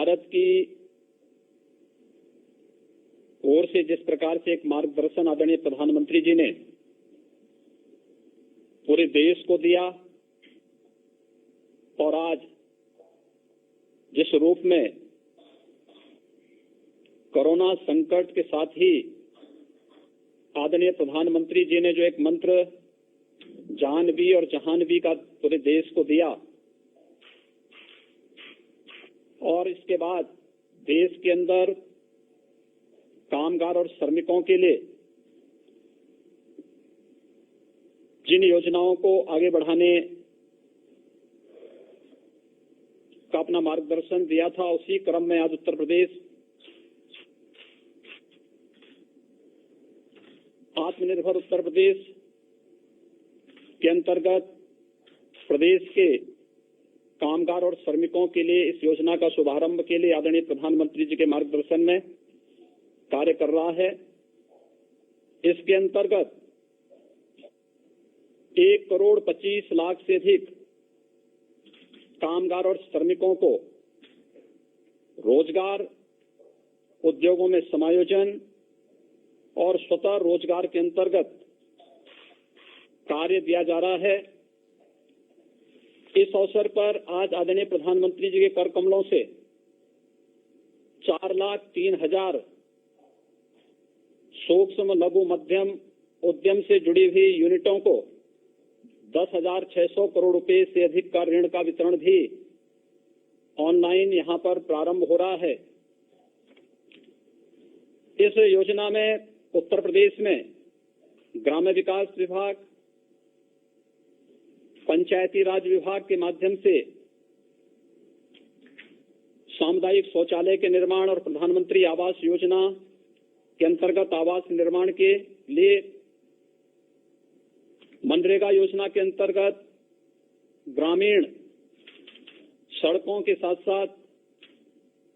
भारत की ओर से जिस प्रकार से एक मार्गदर्शन आदरणीय प्रधानमंत्री जी ने पूरे देश को दिया और आज जिस रूप में कोरोना संकट के साथ ही आदरणीय प्रधानमंत्री जी ने जो एक मंत्र जानवी और जहानवी का पूरे देश को दिया और इसके बाद देश के अंदर कामगार और श्रमिकों के लिए जिन योजनाओं को आगे बढ़ाने का अपना मार्गदर्शन दिया था, उसी क्रम में आज उत्तर प्रदेश आत्मनिर्भर उत्तर प्रदेश के अंतर्गत प्रदेश के कामगार और श्रमिकों के लिए इस योजना का शुभारंभ के लिए आदरणीय प्रधानमंत्री जी के मार्गदर्शन में कार्य कर रहा है। इसके अंतर्गत 1,25,00,000 से अधिक कामगार और श्रमिकों को रोजगार, उद्योगों में समायोजन और स्वतः रोजगार के अंतर्गत कार्य दिया जा रहा है। इस अवसर पर आज आदरणीय प्रधानमंत्री जी के कर कमलों से 4,03,000 सूक्ष्म लघु मध्यम उद्यम से जुड़ी हुई यूनिटों को 10,600 करोड़ रुपए से अधिक का ऋण का वितरण भी ऑनलाइन यहां पर प्रारंभ हो रहा है। इस योजना में उत्तर प्रदेश में ग्राम्य विकास विभाग, पंचायती राज विभाग के माध्यम से सामुदायिक शौचालय के निर्माण और प्रधानमंत्री आवास योजना के अंतर्गत आवास निर्माण के लिए, मनरेगा योजना के अंतर्गत ग्रामीण सड़कों के साथ साथ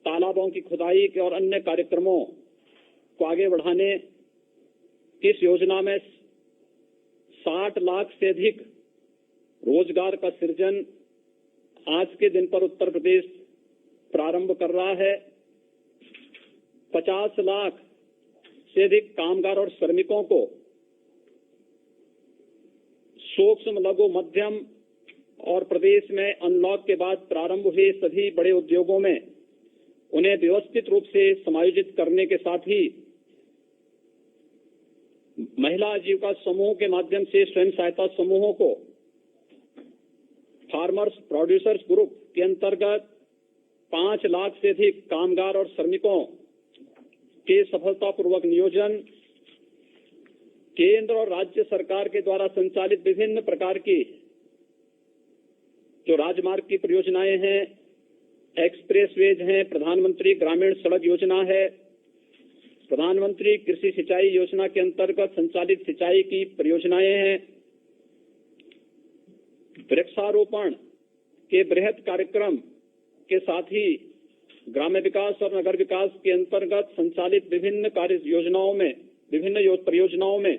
तालाबों की खुदाई के और अन्य कार्यक्रमों को आगे बढ़ाने इस योजना में 60 लाख से अधिक रोजगार का सृजन आज के दिन पर उत्तर प्रदेश प्रारंभ कर रहा है। 50 लाख से अधिक कामगार और श्रमिकों को सूक्ष्म लघु मध्यम और प्रदेश में अनलॉक के बाद प्रारंभ हुए सभी बड़े उद्योगों में उन्हें व्यवस्थित रूप से समायोजित करने के साथ ही महिला आजीविका समूह के माध्यम से स्वयं सहायता समूहों को फार्मर्स प्रोड्यूसर्स ग्रुप के अंतर्गत 5 लाख से अधिक कामगार और श्रमिकों के सफलतापूर्वक नियोजन, केंद्र और राज्य सरकार के द्वारा संचालित विभिन्न प्रकार की जो राजमार्ग की परियोजनाएं हैं, एक्सप्रेसवेज हैं, प्रधानमंत्री ग्रामीण सड़क योजना है, प्रधानमंत्री कृषि सिंचाई योजना के अंतर्गत संचालित सिंचाई की परियोजनाएं हैं, वृक्षारोपण के बृहद कार्यक्रम के साथ ही ग्राम्य विकास और नगर विकास के अंतर्गत संचालित विभिन्न कार्य योजनाओं में, विभिन्न परियोजनाओं में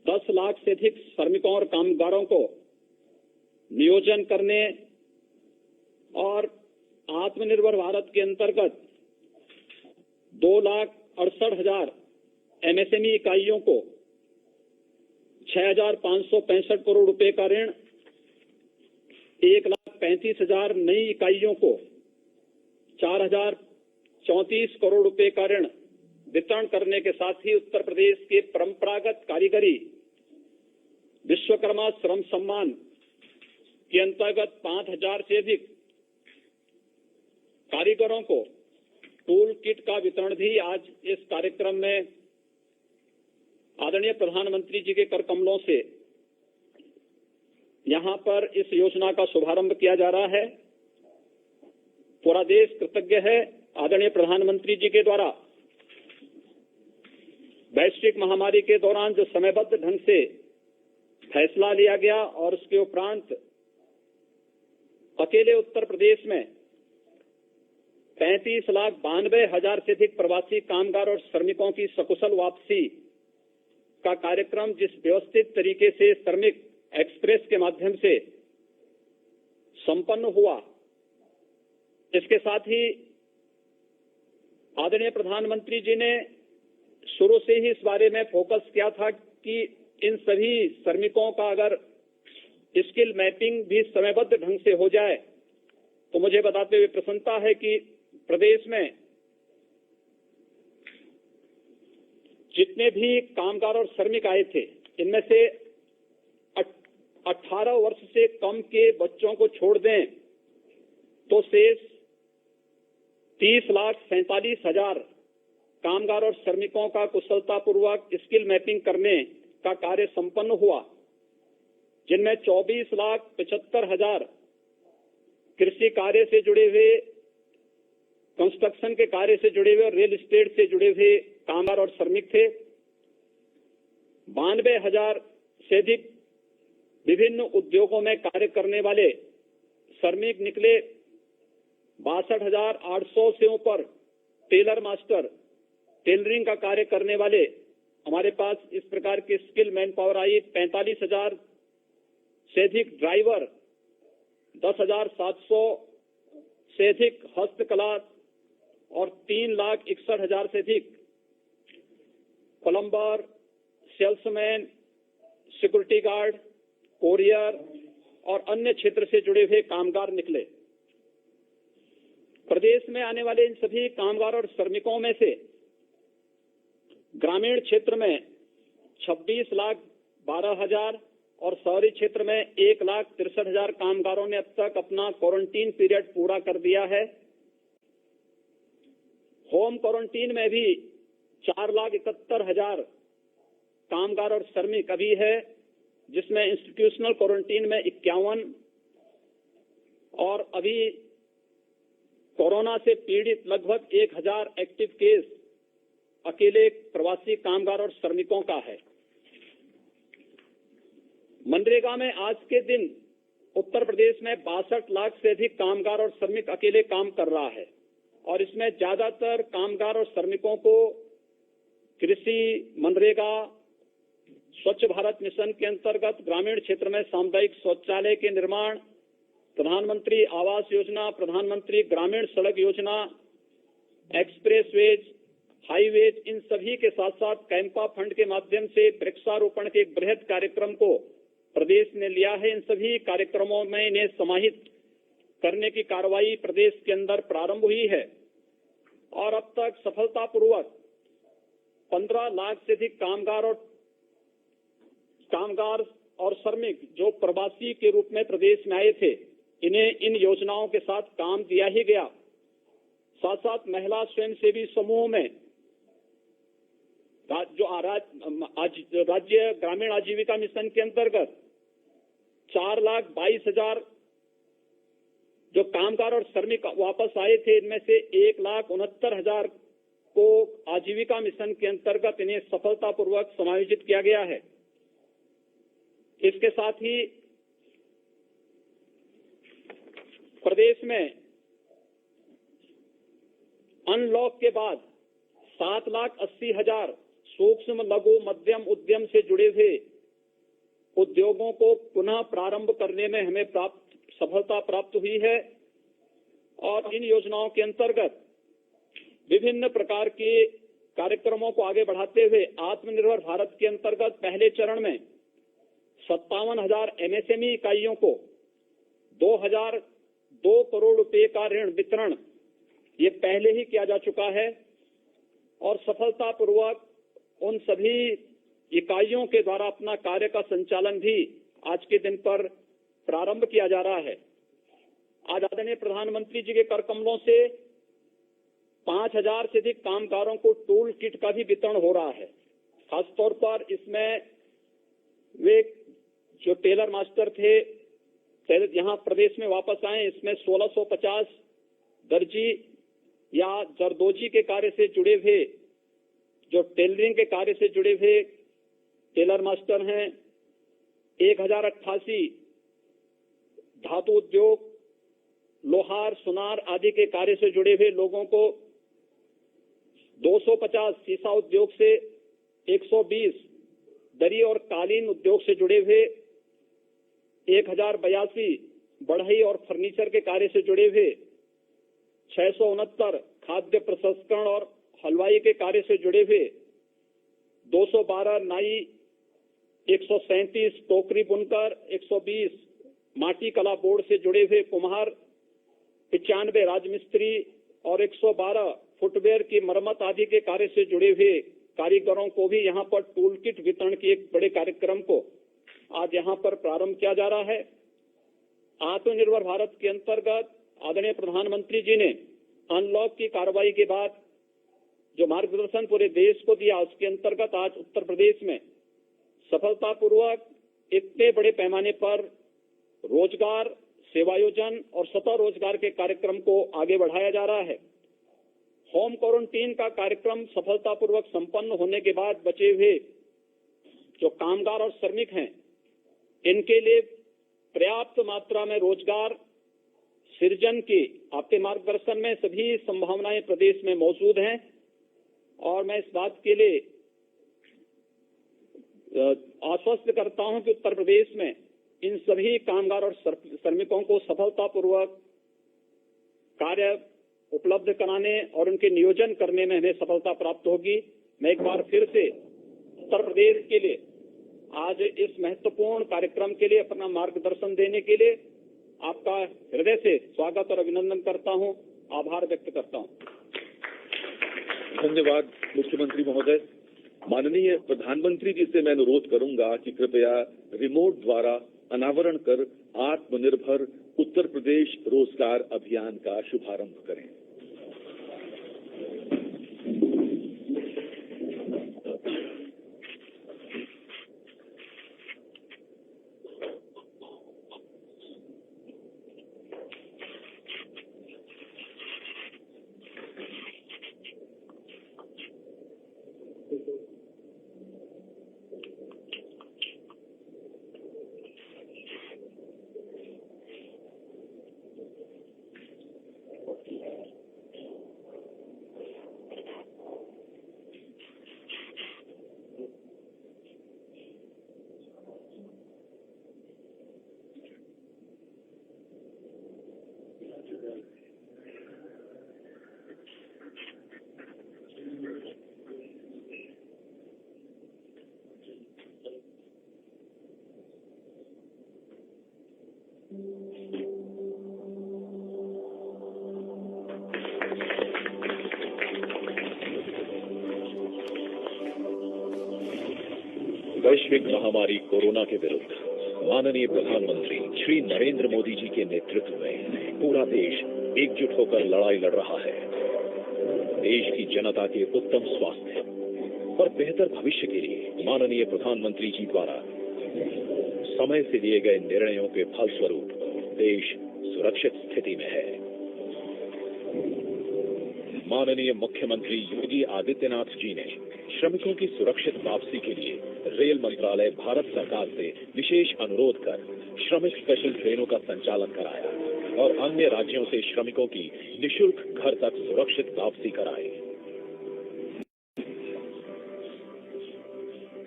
10 लाख से अधिक श्रमिकों और कामगारों को नियोजन करने और आत्मनिर्भर भारत के अंतर्गत 2,68,000 एमएसएमई इकाइयों को 6,565 करोड़ रुपए का ऋण, 1,35,000 नई इकाइयों को 4,034 करोड़ रुपए का ऋण वितरण करने के साथ ही उत्तर प्रदेश के परंपरागत कारीगरी विश्वकर्मा श्रम सम्मान के अंतर्गत 5,000 से अधिक कारीगरों को टूल किट का वितरण भी आज इस कार्यक्रम में आदरणीय प्रधानमंत्री जी के कर कमलों से यहां पर इस योजना का शुभारंभ किया जा रहा है। पूरा देश कृतज्ञ है आदरणीय प्रधानमंत्री जी के द्वारा वैश्विक महामारी के दौरान जो समयबद्ध ढंग से फैसला लिया गया और उसके उपरांत अकेले उत्तर प्रदेश में 35,92,000 से अधिक प्रवासी कामगार और श्रमिकों की सकुशल वापसी का कार्यक्रम जिस व्यवस्थित तरीके से श्रमिक एक्सप्रेस के माध्यम से संपन्न हुआ, इसके साथ ही आदरणीय प्रधानमंत्री जी ने शुरू से ही इस बारे में फोकस किया था कि इन सभी श्रमिकों का अगर स्किल मैपिंग भी समयबद्ध ढंग से हो जाए तो मुझे बताते हुए प्रसन्नता है कि प्रदेश में जितने भी कामगार और श्रमिक आए थे इनमें से 18 वर्ष से कम के बच्चों को छोड़ दें तो शेष 30,47,000 कामगार और श्रमिकों का कुशलतापूर्वक स्किल मैपिंग करने का कार्य संपन्न हुआ, जिनमें 24,75,000 कृषि कार्य से जुड़े हुए, कंस्ट्रक्शन के कार्य से जुड़े हुए और रियल एस्टेट से जुड़े हुए कामगार और श्रमिक थे। 92,000 से अधिक विभिन्न उद्योगों में कार्य करने वाले श्रमिक निकले। 62,800 से ऊपर टेलर मास्टर, टेलरिंग का कार्य करने वाले हमारे पास इस प्रकार की स्किल मैन पावर आई। 45,000 से अधिक ड्राइवर, 10,700 से अधिक हस्तकला और 3,61,000 से अधिक plumber, salesman, security guard, courier और अन्य क्षेत्र से जुड़े हुए कामगार निकले। प्रदेश में आने वाले इन सभी कामगार और श्रमिकों में से ग्रामीण क्षेत्र में 26,12,000 और शहरी क्षेत्र में 1,63,000 कामगारों ने अब तक अपना क्वारंटीन पीरियड पूरा कर दिया है। होम क्वारंटीन में भी 4,71,000 कामगार और श्रमिक अभी है, जिसमें इंस्टीट्यूशनल क्वारंटीन में 51 और अभी कोरोना से पीड़ित लगभग 1,000 एक्टिव केस अकेले प्रवासी कामगार और श्रमिकों का है। मनरेगा में आज के दिन उत्तर प्रदेश में 62 लाख से अधिक कामगार और श्रमिक अकेले काम कर रहा है और इसमें ज्यादातर कामगार और श्रमिकों को कृषि, मनरेगा, स्वच्छ भारत मिशन के अंतर्गत ग्रामीण क्षेत्र में सामुदायिक शौचालय के निर्माण, प्रधानमंत्री आवास योजना, प्रधानमंत्री ग्रामीण सड़क योजना, एक्सप्रेसवेज, हाईवेज, इन सभी के साथ साथ कैंपा फंड के माध्यम से वृक्षारोपण के एक बृहद कार्यक्रम को प्रदेश ने लिया है। इन सभी कार्यक्रमों में इन्हें समाहित करने की कार्रवाई प्रदेश के अंदर प्रारंभ हुई है और अब तक सफलतापूर्वक 15 लाख से अधिक कामगार और श्रमिक जो प्रवासी के रूप में प्रदेश में आए थे, इन्हें इन योजनाओं के साथ काम दिया ही गया। साथ साथ महिला स्वयंसेवी समूह में राज्य ग्रामीण आजीविका मिशन के अंतर्गत 4,22,000 जो कामगार और श्रमिक वापस आए थे, इनमें से 1,69,000 को आजीविका मिशन के अंतर्गत इन्हें सफलतापूर्वक समायोजित किया गया है। इसके साथ ही प्रदेश में अनलॉक के बाद 7,80,000 सूक्ष्म, लघु, मध्यम उद्यम से जुड़े हुए उद्योगों को पुनः प्रारंभ करने में हमें सफलता प्राप्त हुई है और इन योजनाओं के अंतर्गत विभिन्न प्रकार के कार्यक्रमों को आगे बढ़ाते हुए आत्मनिर्भर भारत के अंतर्गत पहले चरण में 57,000 एमएसएमई इकाइयों को 2,002 करोड़ रुपए का ऋण वितरण ये पहले ही किया जा चुका है और सफलतापूर्वक उन सभी इकाइयों के द्वारा अपना कार्य का संचालन भी आज के दिन पर प्रारंभ किया जा रहा है। आज आदरणीय प्रधानमंत्री जी के कर कमलों से 5,000 से अधिक कामगारों को टूल किट का भी वितरण हो रहा है। खासतौर पर इसमें वे जो टेलर मास्टर थे यहाँ प्रदेश में वापस आए, इसमें 1,650 दर्जी या जरदोजी के कार्य से जुड़े हुए, जो टेलरिंग के कार्य से जुड़े हुए टेलर मास्टर हैं। 1,088 धातु उद्योग, लोहार, सुनार आदि के कार्य से जुड़े हुए लोगों को, 250 सीसा उद्योग से, 120 दरी और कालीन उद्योग से जुड़े हुए, 1,082 बढ़ई और फर्नीचर के कार्य से जुड़े हुए, 669 खाद्य प्रसंस्करण और हलवाई के कार्य से जुड़े हुए 212 नाई, 137 टोकरी बुनकर, 120 माटी कला बोर्ड से जुड़े हुए कुम्हार, 95 राजमिस्त्री और 112 फुटवेयर की मरम्मत आदि के कार्य से जुड़े हुए कारीगरों को भी यहां पर टूल किट वितरण के एक बड़े कार्यक्रम को आज यहां पर प्रारंभ किया जा रहा है। आत्मनिर्भर भारत के अंतर्गत आदरणीय प्रधानमंत्री जी ने अनलॉक की कार्रवाई के बाद जो मार्गदर्शन पूरे देश को दिया, उसके अंतर्गत आज उत्तर प्रदेश में सफलतापूर्वक इतने बड़े पैमाने पर रोजगार, सेवायोजन और स्वतः रोजगार के कार्यक्रम को आगे बढ़ाया जा रहा है। होम क्वारंटीन का कार्यक्रम सफलतापूर्वक संपन्न होने के बाद बचे हुए जो कामगार और श्रमिक हैं, इनके लिए पर्याप्त मात्रा में रोजगार सृजन की आपके मार्गदर्शन में सभी संभावनाएं प्रदेश में मौजूद हैं और मैं इस बात के लिए आश्वस्त करता हूं कि उत्तर प्रदेश में इन सभी कामगार और श्रमिकों को सफलतापूर्वक कार्य उपलब्ध कराने और उनके नियोजन करने में हमें सफलता प्राप्त होगी। मैं एक बार फिर से उत्तर प्रदेश के लिए आज इस महत्वपूर्ण कार्यक्रम के लिए अपना मार्गदर्शन देने के लिए आपका हृदय से स्वागत और अभिनंदन करता हूं, आभार व्यक्त करता हूं। धन्यवाद मुख्यमंत्री महोदय। माननीय प्रधानमंत्री जी से मैं अनुरोध करूंगा कि कृपया रिमोट द्वारा अनावरण कर आत्मनिर्भर उत्तर प्रदेश रोजगार अभियान का शुभारंभ करें। वैश्विक महामारी कोरोना के विरुद्ध माननीय प्रधानमंत्री श्री नरेंद्र मोदी जी के नेतृत्व में पूरा देश एकजुट होकर लड़ाई लड़ रहा है। देश की जनता के उत्तम स्वास्थ्य और बेहतर भविष्य के लिए माननीय प्रधानमंत्री जी द्वारा समय से लिए गए निर्णयों के फलस्वरूप देश सुरक्षित स्थिति में है। माननीय मुख्यमंत्री योगी आदित्यनाथ जी ने श्रमिकों की सुरक्षित वापसी के लिए रेल मंत्रालय भारत सरकार से विशेष अनुरोध कर श्रमिक स्पेशल ट्रेनों का संचालन कराया और अन्य राज्यों से श्रमिकों की निशुल्क घर तक सुरक्षित वापसी कराई।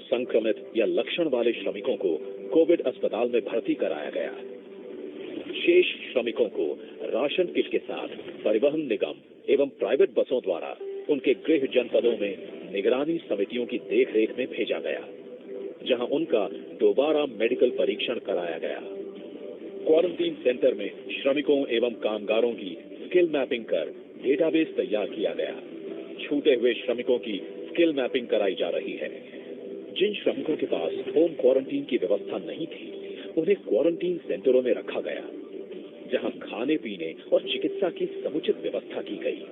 संक्रमित या लक्षण वाले श्रमिकों को कोविड अस्पताल में भर्ती कराया गया। शेष श्रमिकों को राशन किट के साथ परिवहन निगम एवं प्राइवेट बसों द्वारा उनके गृह जनपदों में निगरानी समितियों की देखरेख में भेजा गया, जहां उनका दोबारा मेडिकल परीक्षण कराया गया। क्वारंटीन सेंटर में श्रमिकों एवं कामगारों की स्किल मैपिंग कर डेटाबेस तैयार किया गया। छूटे हुए श्रमिकों की स्किल मैपिंग कराई जा रही है। जिन श्रमिकों के पास होम क्वारंटीन की व्यवस्था नहीं थी, उन्हें क्वारंटीन सेंटरों में रखा गया, जहां खाने पीने और चिकित्सा की समुचित व्यवस्था की गई।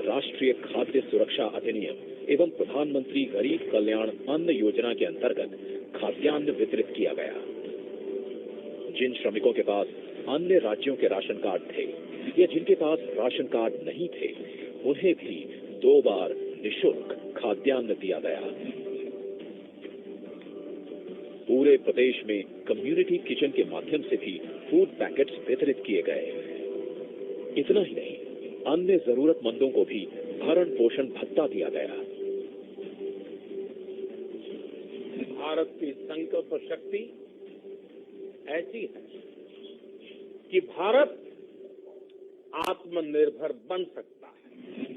राष्ट्रीय खाद्य सुरक्षा अधिनियम एवं प्रधानमंत्री गरीब कल्याण अन्न योजना के अंतर्गत खाद्यान्न वितरित किया गया। जिन श्रमिकों के पास अन्य राज्यों के राशन कार्ड थे या जिनके पास राशन कार्ड नहीं थे, उन्हें भी 2 बार निःशुल्क खाद्यान्न दिया गया। पूरे प्रदेश में कम्युनिटी किचन के माध्यम से भी फूड पैकेट्स वितरित किए गए। इतना ही नहीं, अन्य जरूरतमंदों को भी भरण पोषण भत्ता दिया गया। भारत की संकल्प शक्ति ऐसी है कि भारत आत्मनिर्भर बन सकता है।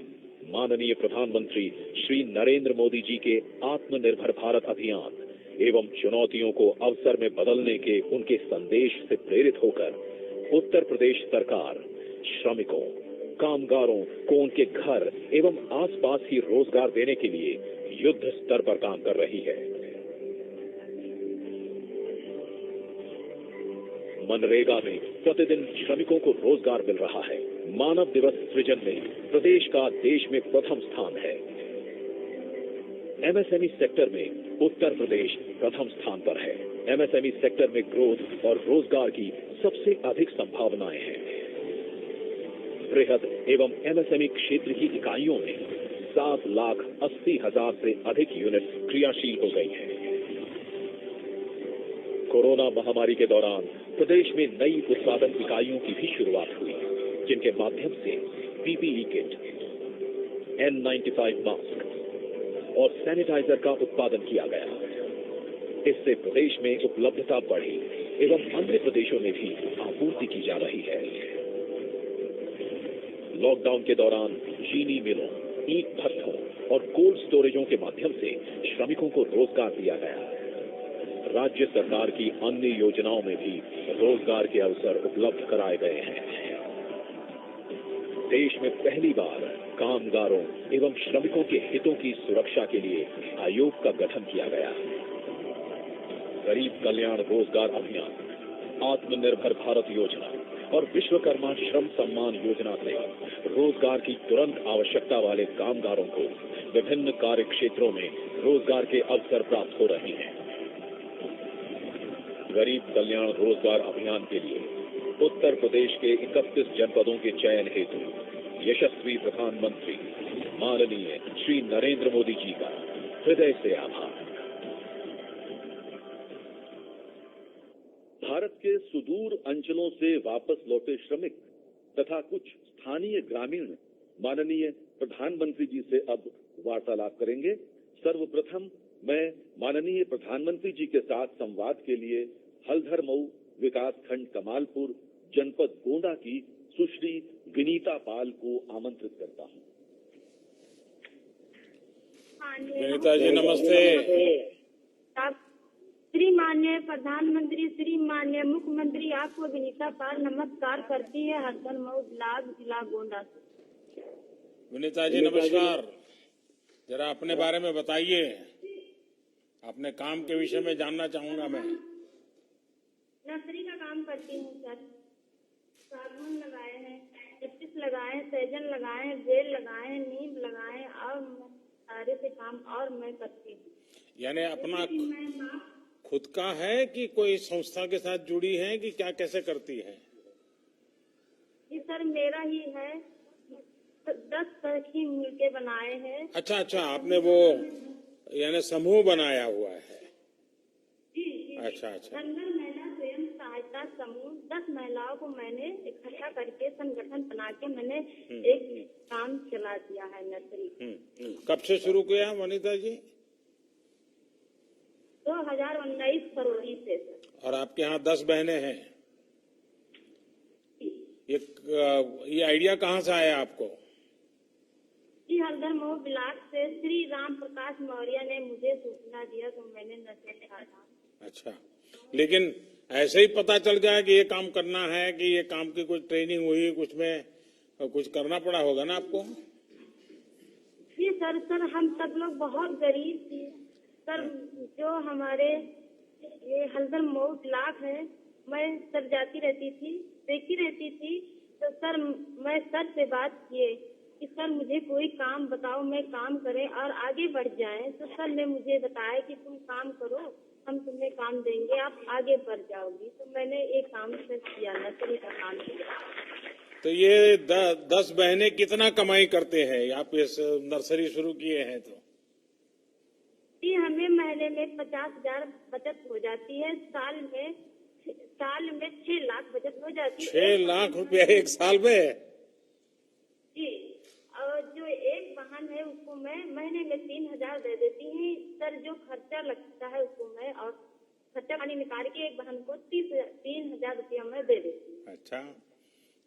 माननीय प्रधानमंत्री श्री नरेंद्र मोदी जी के आत्मनिर्भर भारत अभियान एवं चुनौतियों को अवसर में बदलने के उनके संदेश से प्रेरित होकर उत्तर प्रदेश सरकार श्रमिकों, कामगारों को उनके घर एवं आसपास ही रोजगार देने के लिए युद्ध स्तर पर काम कर रही है। मनरेगा में प्रतिदिन श्रमिकों को रोजगार मिल रहा है। मानव दिवस सृजन में प्रदेश का देश में प्रथम स्थान है। एमएसएमई सेक्टर में उत्तर प्रदेश प्रथम स्थान पर है। एमएसएमई सेक्टर में ग्रोथ और रोजगार की सबसे अधिक संभावनाएं हैं। बृहद एवं एमएसएमई क्षेत्र की इकाइयों में 7,80,000 से अधिक यूनिट क्रियाशील हो गई हैं। कोरोना महामारी के दौरान प्रदेश में नई उत्पादन इकाइयों की भी शुरुआत हुई, जिनके माध्यम से पीपीई किट, N95 मास्क और सैनिटाइजर का उत्पादन किया गया। इससे प्रदेश में उपलब्धता बढ़ी एवं अन्य प्रदेशों में भी आपूर्ति की जा रही है। लॉकडाउन के दौरान चीनी मिलों, ईंट भट्ठों और कोल्ड स्टोरेजों के माध्यम से श्रमिकों को रोजगार दिया गया। राज्य सरकार की अन्य योजनाओं में भी रोजगार के अवसर उपलब्ध कराए गए हैं। देश में पहली बार कामगारों एवं श्रमिकों के हितों की सुरक्षा के लिए आयोग का गठन किया गया। गरीब कल्याण रोजगार अभियान, आत्मनिर्भर भारत योजना और विश्वकर्मा श्रम सम्मान योजना से रोजगार की तुरंत आवश्यकता वाले कामगारों को विभिन्न कार्य क्षेत्रों में रोजगार के अवसर प्राप्त हो रहे हैं। गरीब कल्याण रोजगार अभियान के लिए उत्तर प्रदेश के 31 जनपदों के चयन हेतु यशस्वी प्रधानमंत्री माननीय श्री नरेंद्र मोदी जी का हृदय से आभार। भारत के सुदूर अंचलों से वापस लौटे श्रमिक तथा कुछ स्थानीय ग्रामीण माननीय प्रधानमंत्री जी से अब वार्तालाप करेंगे। सर्वप्रथम मैं माननीय प्रधानमंत्री जी के साथ संवाद के लिए हल्धर मऊ विकास खंड कमालपुर जनपद गोंडा की सुश्री विनीता पाल को आमंत्रित करता हूं। विनीता जी नमस्ते। श्री माननीय प्रधानमंत्री, श्री माननीय मुख्यमंत्री, आपको विनीता पाल नमस्कार करती है हल्धर मऊ ब्लॉक जिला गोंडा से। विनीता जी नमस्कार। जरा अपने बारे में बताइए, अपने काम के विषय में जानना चाहूंगा मैं। नर्सरी का काम करती हूँ सर। सागवान लगाए हैं, कैक्टस लगाए हैं, सहजन लगाए हैं, बेल लगाए हैं, नीम लगाए हैं और सारे से काम और मैं करती हूँ। यानी अपना खुद का है कि कोई संस्था के साथ जुड़ी है कि क्या, कैसे करती है? जी सर मेरा ही है, 10 सखी मिलके बनाए हैं। अच्छा अच्छा, आपने वो यानी समूह बनाया हुआ है? जी। अच्छा अच्छा। रंगल महिला स्वयं सहायता समूह 10 महिलाओं को मैंने इकट्ठा करके संगठन बना के मैंने एक काम चला दिया है नर्सरी। कब से शुरू किया वनिता जी? 2019 फरवरी से। और आपके यहाँ 10 बहनें हैं। ये आइडिया कहाँ से आया आपको? जी हल्धर मऊ ब्लॉक से श्री राम प्रकाश मौर्य ने मुझे सूचना दिया तो मैंने नर्सरी डाला। अच्छा, लेकिन ऐसे ही पता चल गया कि ये काम करना है कि ये काम की कुछ ट्रेनिंग हुई, कुछ में कुछ करना पड़ा होगा ना आपको? जी सर हम सब लोग बहुत गरीब थे सर। जो हमारे ये हल्धर मऊ ब्लॉक है, मैं सर जाती रहती थी, देखती रहती थी, तो सर मैं सर से बात किए कि सर मुझे कोई काम बताओ, मैं काम करें और आगे बढ़ जाएं। तो सर ने मुझे बताया कि तुम काम करो, हम तुम्हें काम देंगे, आप आगे बढ़ जाओगी। तो मैंने एक काम से किया, नर्सरी का काम किया। तो ये 10 बहनें कितना कमाई करते हैं? आप इस नर्सरी शुरू किए हैं तो? जी हमें महीने में 50,000 बचत हो जाती है, साल में 6 लाख बचत हो जाती है। 6 लाख रुपया एक साल में? जी, और जो एक वाहन है उसको मैं महीने में 3,000 दे देती हूँ सर। जो खर्चा लगता है उसको मैं और खर्चा पानी निकाल के एक वाहन को 3,000 रुपया मैं दे देती हूँ। अच्छा,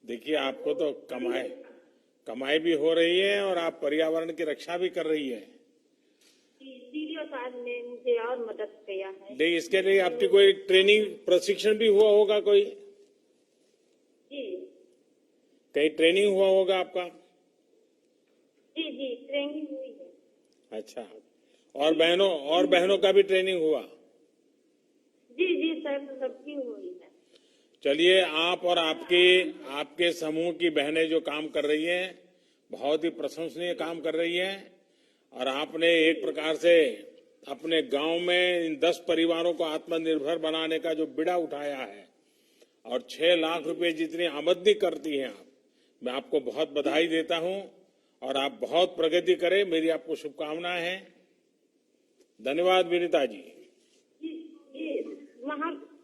देखिए, आपको तो कमाई भी हो रही है और आप पर्यावरण की रक्षा भी कर रही है। सीडीओ साहब ने मुझे और मदद किया है। नहीं, इसके लिए आपकी कोई ट्रेनिंग प्रशिक्षण भी हुआ होगा कोई? जी कहीं ट्रेनिंग हुआ होगा आपका? जी जी ट्रेनिंग हुई है। अच्छा, और बहनों का भी ट्रेनिंग हुआ? जी जी सर, सबकी हुई है। चलिए, आप और आपके समूह की बहनें जो काम कर रही हैं, बहुत ही प्रशंसनीय काम कर रही हैं। और आपने एक प्रकार से अपने गांव में इन 10 परिवारों को आत्मनिर्भर बनाने का जो बीड़ा उठाया है और 6 लाख रुपए जितनी आमदनी करती हैं आप, मैं आपको बहुत बधाई देता हूं और आप बहुत प्रगति करें, मेरी आपको शुभकामनाएं हैं। धन्यवाद विनीता जी।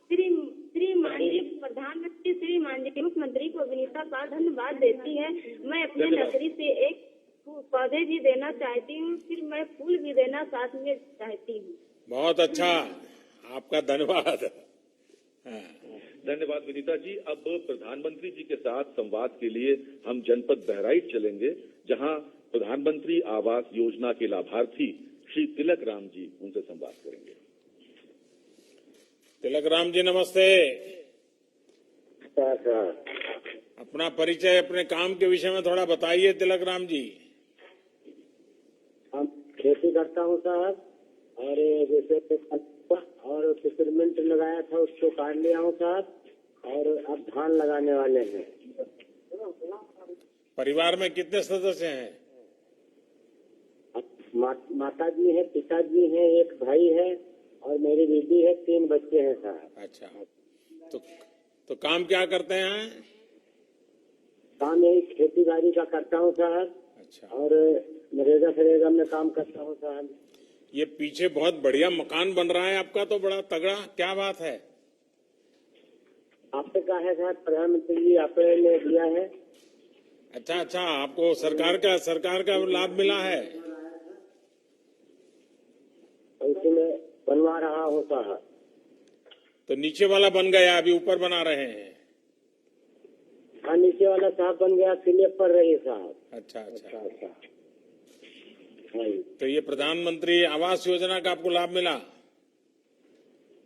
श्री माननीय प्रधानमंत्री श्री माननीय मुख्यमंत्री को विनीता साहब धन्यवाद देती है। मैं अपने नर्सरी से एक पौधे भी देना चाहती हूँ, फिर मैं फूल भी देना साथ में चाहती हूँ। बहुत अच्छा, आपका धन्यवाद। धन्यवाद विनीता जी। अब प्रधानमंत्री जी के साथ संवाद के लिए हम जनपद बहराइच चलेंगे, जहां प्रधानमंत्री आवास योजना के लाभार्थी श्री तिलक राम जी उनसे संवाद करेंगे। तिलक राम जी नमस्ते। अपना परिचय, अपने काम के विषय में थोड़ा बताइए तिलक राम जी। हम खेती करता हूँ साहब, और जैसे और पिपरमिंट लगाया था उसको काट लिया हूँ साहब, और अब धान लगाने वाले हैं। परिवार में कितने सदस्य हैं? माता जी है, पिताजी है, एक भाई है और मेरी बीबी है, 3 बच्चे हैं साहब। अच्छा, तो काम क्या करते हैं? काम यही खेती बाड़ी का करता हूँ साहब। अच्छा, और नरेगा फरेगा में काम करता हूँ साहब। ये पीछे बहुत बढ़िया मकान बन रहा है आपका, तो बड़ा तगड़ा, क्या बात है? आपने कहा है साहब, प्रधानमंत्री जी आपने दिया है। अच्छा, आपको सरकार का लाभ मिला है? इसी में बनवा रहा हूँ साहब। तो नीचे वाला बन गया, अभी ऊपर बना रहे हैं? हाँ, नीचे वाला साहब बन गया, स्लैब पर रही साहब। अच्छा। हाँ, तो ये प्रधानमंत्री आवास योजना का आपको लाभ मिला?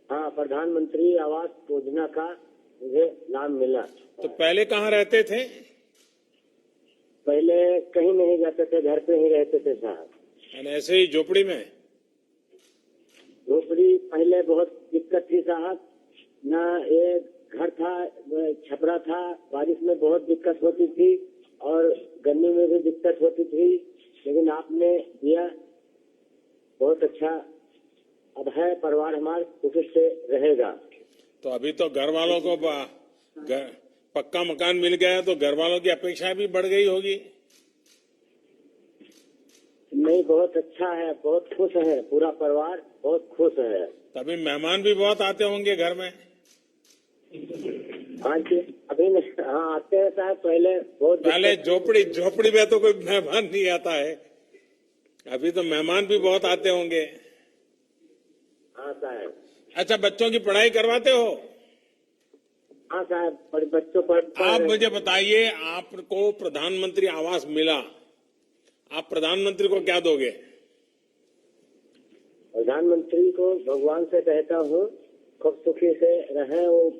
हाँ, प्रधानमंत्री आवास योजना का मुझे लाभ मिला। तो पहले कहाँ रहते थे? पहले कहीं नहीं जाते थे, घर पे ही रहते थे साहब। यानी ऐसे ही झोपड़ी में? झोपड़ी पहले बहुत दिक्कत थी साहब, ना एक घर था, छपरा था, बारिश में बहुत दिक्कत होती थी और गर्मी में भी दिक्कत होती थी, लेकिन आपने दिया, बहुत अच्छा। अब है परिवार हमारा खुशी से रहेगा। तो अभी तो घर वालों को पक्का मकान मिल गया, तो घर वालों की अपेक्षा भी बढ़ गई होगी? नहीं, बहुत अच्छा है, बहुत खुश है, पूरा परिवार बहुत खुश है। तभी मेहमान भी बहुत आते होंगे घर में? हाँ जी, अभी हाँ आते हैं साहब, पहले झोपड़ी में तो कोई मेहमान नहीं आता है, अभी तो मेहमान भी बहुत आते होंगे। हाँ साहब। अच्छा, बच्चों की पढ़ाई करवाते हो? हाँ साहब, बच्चों पर। आप मुझे बताइए, आपको प्रधानमंत्री आवास मिला, आप प्रधानमंत्री को क्या दोगे? प्रधानमंत्री को भगवान से कहता हूँ खूब सुखी से रहे, वो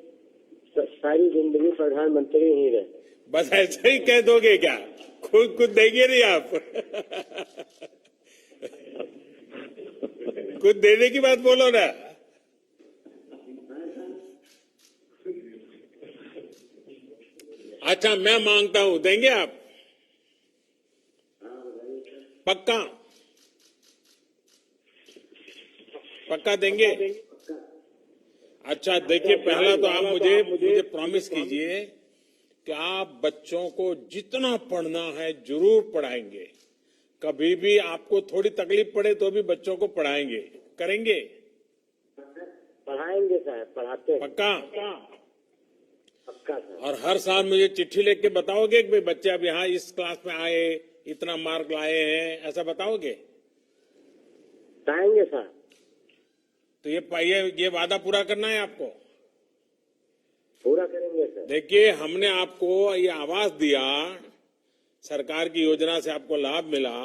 सारी जिंदगी प्रधानमंत्री ही रहे। बस ऐसे ही कह दोगे क्या? खुद देंगे नहीं आप? कुछ देने की बात बोलो ना। अच्छा, मैं मांगता हूं, देंगे आप? पक्का देंगे? अच्छा, देखिए, पहला तो आप मुझे प्रॉमिस कीजिए कि आप बच्चों को जितना पढ़ना है जरूर पढ़ाएंगे, कभी भी आपको थोड़ी तकलीफ पड़े तो भी बच्चों को पढ़ाएंगे, करेंगे? पढ़ाएंगे साहब, पढ़ाते हैं। पक्का? पक्का साहब। और हर साल मुझे चिट्ठी लिख के बताओगे कि भाई बच्चे अब यहाँ इस क्लास में आए, इतना मार्क लाए हैं, ऐसा बताओगे? बताएंगे साहब। तो ये वादा पूरा करना है आपको। पूरा करेंगे सर। देखिए, हमने आपको ये आवाज दिया, सरकार की योजना से आपको लाभ मिला,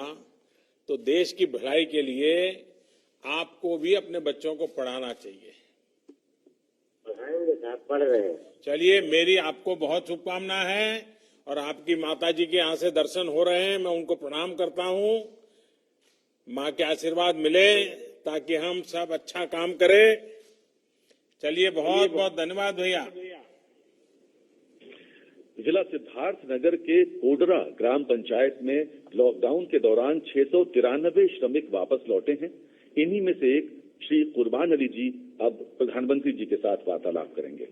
तो देश की भलाई के लिए आपको भी अपने बच्चों को पढ़ाना चाहिए। पढ़ाएंगे साहब, पढ़ रहे हैं। चलिए, मेरी आपको बहुत शुभकामना है और आपकी माता जी के यहाँ से दर्शन हो रहे हैं, मैं उनको प्रणाम करता हूँ। माँ के आशीर्वाद मिले ताकि हम सब अच्छा काम करें। चलिए, बहुत बहुत धन्यवाद भैया। जिला सिद्धार्थनगर के कोडरा ग्राम पंचायत में लॉकडाउन के दौरान 693 श्रमिक वापस लौटे हैं। इन्हीं में से एक श्री कुर्बान अली जी अब प्रधानमंत्री जी के साथ वार्तालाप करेंगे।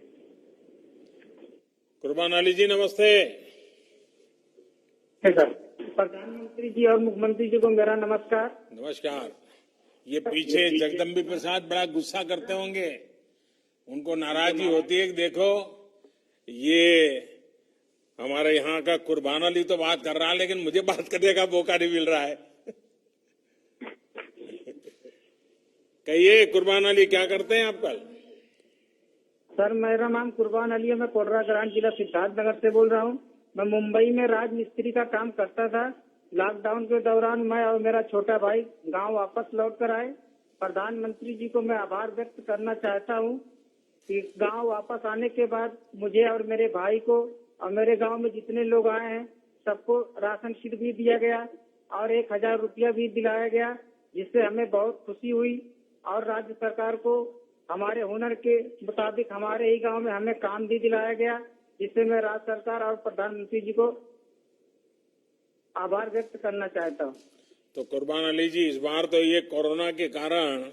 कुर्बान अली जी, नमस्ते। सर, प्रधानमंत्री जी और मुख्यमंत्री जी को मेरा नमस्कार। नमस्कार। ये पीछे जगदम्बी प्रसाद बड़ा गुस्सा करते होंगे, उनको नाराजगी होती है कि देखो ये हमारे यहाँ का कुर्बान अली तो बात कर रहा है, लेकिन मुझे बात करने का मौका नहीं मिल रहा है। कहिए कुर्बान अली, क्या करते हैं आप कल? सर, मेरा नाम कुर्बान अली है, मैं कोडरा ग्राम जिला सिद्धार्थनगर से बोल रहा हूँ। मैं मुंबई में राजमिस्त्री का काम करता था। लॉकडाउन के दौरान मैं और मेरा छोटा भाई गांव वापस लौट कर आए। प्रधानमंत्री जी को मैं आभार व्यक्त करना चाहता हूँ कि गांव वापस आने के बाद मुझे और मेरे भाई को और मेरे गांव में जितने लोग आए हैं सबको राशन किट भी दिया गया और 1000 रुपया भी दिलाया गया, जिससे हमें बहुत खुशी हुई। और राज्य सरकार को हमारे हुनर के मुताबिक हमारे ही गांव में हमें काम भी दिलाया गया, जिससे मैं राज्य सरकार और प्रधानमंत्री जी को आभार व्यक्त करना चाहता हूँ। तो कुर्बान अली जी, इस बार तो ये कोरोना के कारण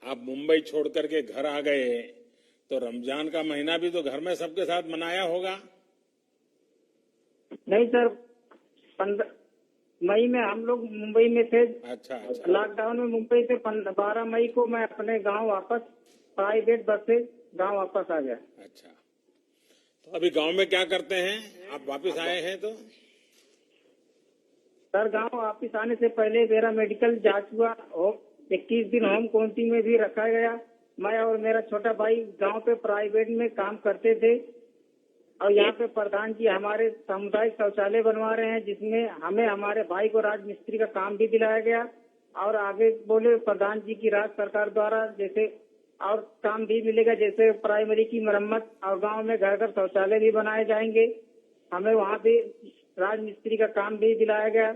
आप मुंबई छोड़ करके घर आ गए, तो रमजान का महीना भी तो घर में सबके साथ मनाया होगा? नहीं सर, 15 मई में हम लोग मुंबई में थे। अच्छा अच्छा। लॉकडाउन में मुंबई से 12 मई को मैं अपने गांव वापस प्राइवेट बस से गांव वापस आ गया। अच्छा, तो अभी गांव में क्या करते हैं? आप वापस आए हैं तो? सर, गांव वापस आने से पहले मेरा मेडिकल जांच हुआ और 21 दिन होम क्वारंटीन में भी रखा गया। मैं और मेरा छोटा भाई गांव पे प्राइवेट में काम करते थे और यहाँ पे प्रधान जी हमारे सामुदायिक शौचालय बनवा रहे हैं, जिसमें हमें हमारे भाई को राजमिस्त्री का काम भी दिलाया गया। और आगे बोले प्रधान जी की राज्य सरकार द्वारा जैसे और काम भी मिलेगा, जैसे प्राइमरी की मरम्मत और गांव में घर घर शौचालय भी बनाए जाएंगे। हमें वहाँ पे राजमिस्त्री का काम भी दिलाया गया।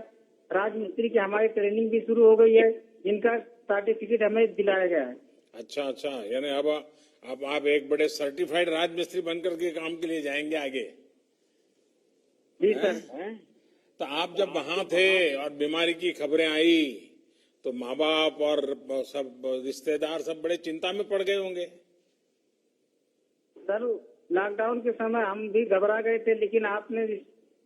राजमिस्त्री की हमारी ट्रेनिंग भी शुरू हो गई है, जिनका सर्टिफिकेट हमें दिलाया गया है। अच्छा अच्छा, यानी अब आप एक बड़े सर्टिफाइड राजमिस्त्री बनकर के काम के लिए जाएंगे आगे? जी सर। तो आप जब वहां थे और बीमारी की खबरें आई तो माँ बाप और सब रिश्तेदार सब बड़े चिंता में पड़ गए होंगे? सर, लॉकडाउन के समय हम भी घबरा गए थे, लेकिन आपने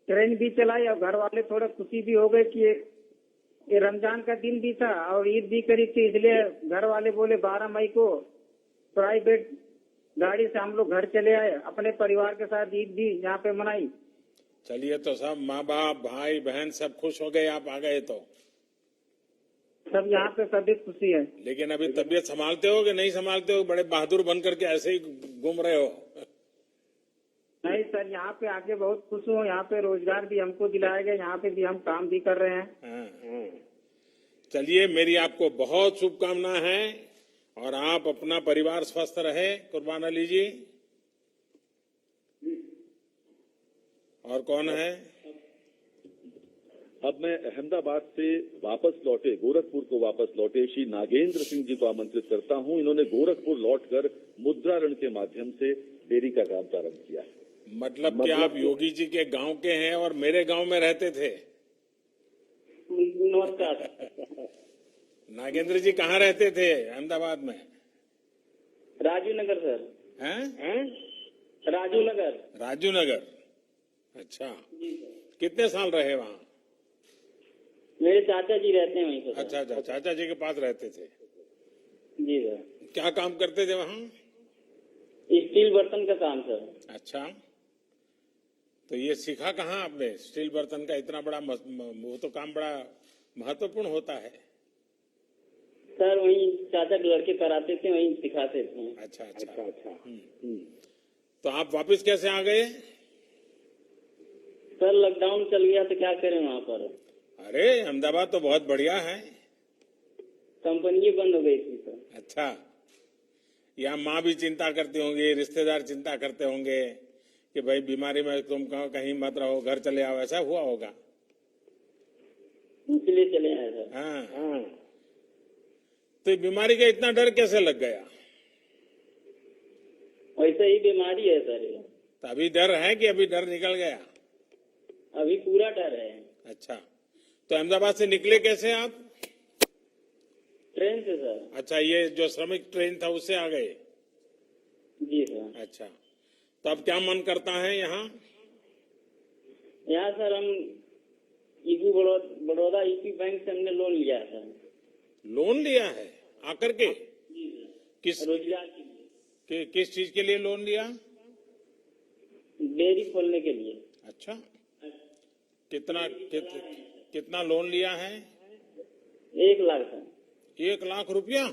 ट्रेन भी चलाई और घर वाले थोड़ा खुशी भी हो गए कि ये रमजान का दिन भी था और ईद भी करीब थी, इसलिए घर वाले बोले 12 मई को प्राइवेट गाड़ी से हम लोग घर चले आए, अपने परिवार के साथ ईद भी यहाँ पे मनाई। चलिए, तो सब माँ बाप भाई बहन सब खुश हो गए आप आ गए तो? सब यहाँ पे सभी खुशी है। लेकिन अभी तबीयत संभालते हो कि नहीं संभालते हो? बड़े बहादुर बन करके ऐसे ही घूम रहे हो? नहीं सर, यहाँ पे आके बहुत खुश हूँ। यहाँ पे रोजगार भी हमको दिलाया गया, यहाँ पे भी हम काम भी कर रहे हैं। हाँ। चलिए, मेरी आपको बहुत शुभकामना है और आप अपना परिवार स्वस्थ रहे कुर्बान अली जी। और कौन है? अब मैं अहमदाबाद से वापस लौटे, गोरखपुर को वापस लौटे श्री नागेंद्र सिंह जी को आमंत्रित करता हूं। इन्होंने गोरखपुर लौटकर मुद्रा ऋण के माध्यम से डेयरी का काम प्रारंभ किया है। मतलब कि आप योगी जी के गांव के हैं और मेरे गांव में रहते थे? नमस्कार। नागेंद्र जी कहाँ रहते थे अहमदाबाद में? राजू नगर सर। हैं? राजू नगर। राजू नगर। अच्छा, कितने साल रहे वहाँ? मेरे चाचा जी रहते हैं वहीं पर। अच्छा अच्छा, चाचा जी के पास रहते थे? जी सर। क्या काम करते थे वहाँ? स्टील बर्तन का काम सर। अच्छा, तो ये सीखा कहाँ आपने स्टील बर्तन का इतना बड़ा वो तो काम बड़ा महत्वपूर्ण होता है। सर वहीं चाचा के लड़के कराते थे, वहीं सिखाते थे। अच्छा अच्छा अच्छा। तो आप वापस कैसे आ गए? सर लॉकडाउन चल गया तो क्या करें वहाँ पर, अरे अहमदाबाद तो बहुत बढ़िया है। कंपनी बंद हो गई थी सर। अच्छा, यहाँ माँ भी चिंता करती होंगी, रिश्तेदार चिंता करते होंगे कि भाई बीमारी में तुम कहीं मत रहो, घर चले आओ, ऐसा हुआ होगा। इसलिए चले आए सर। हाँ। तो बीमारी का इतना डर कैसे लग गया? वैसे ही बीमारी है सर ये। तो अभी डर है कि अभी डर निकल गया? अभी पूरा डर है। अच्छा, तो अहमदाबाद से निकले कैसे आप? ट्रेन से सर। अच्छा, ये जो श्रमिक ट्रेन था उससे आ गए? जी सर। अच्छा, तो अब क्या मन करता है यहाँ? यहाँ सर हम ईपी बड़ौदा ईपी बैंक से हमने लोन लिया था। लोन लिया है आकर के? जी सर। किस रोजगार के लिए। किस चीज के लिए लोन लिया? डेयरी खोलने के लिए। अच्छा, कितना लोन लिया है? 1 लाख सर। 1 लाख रुपया?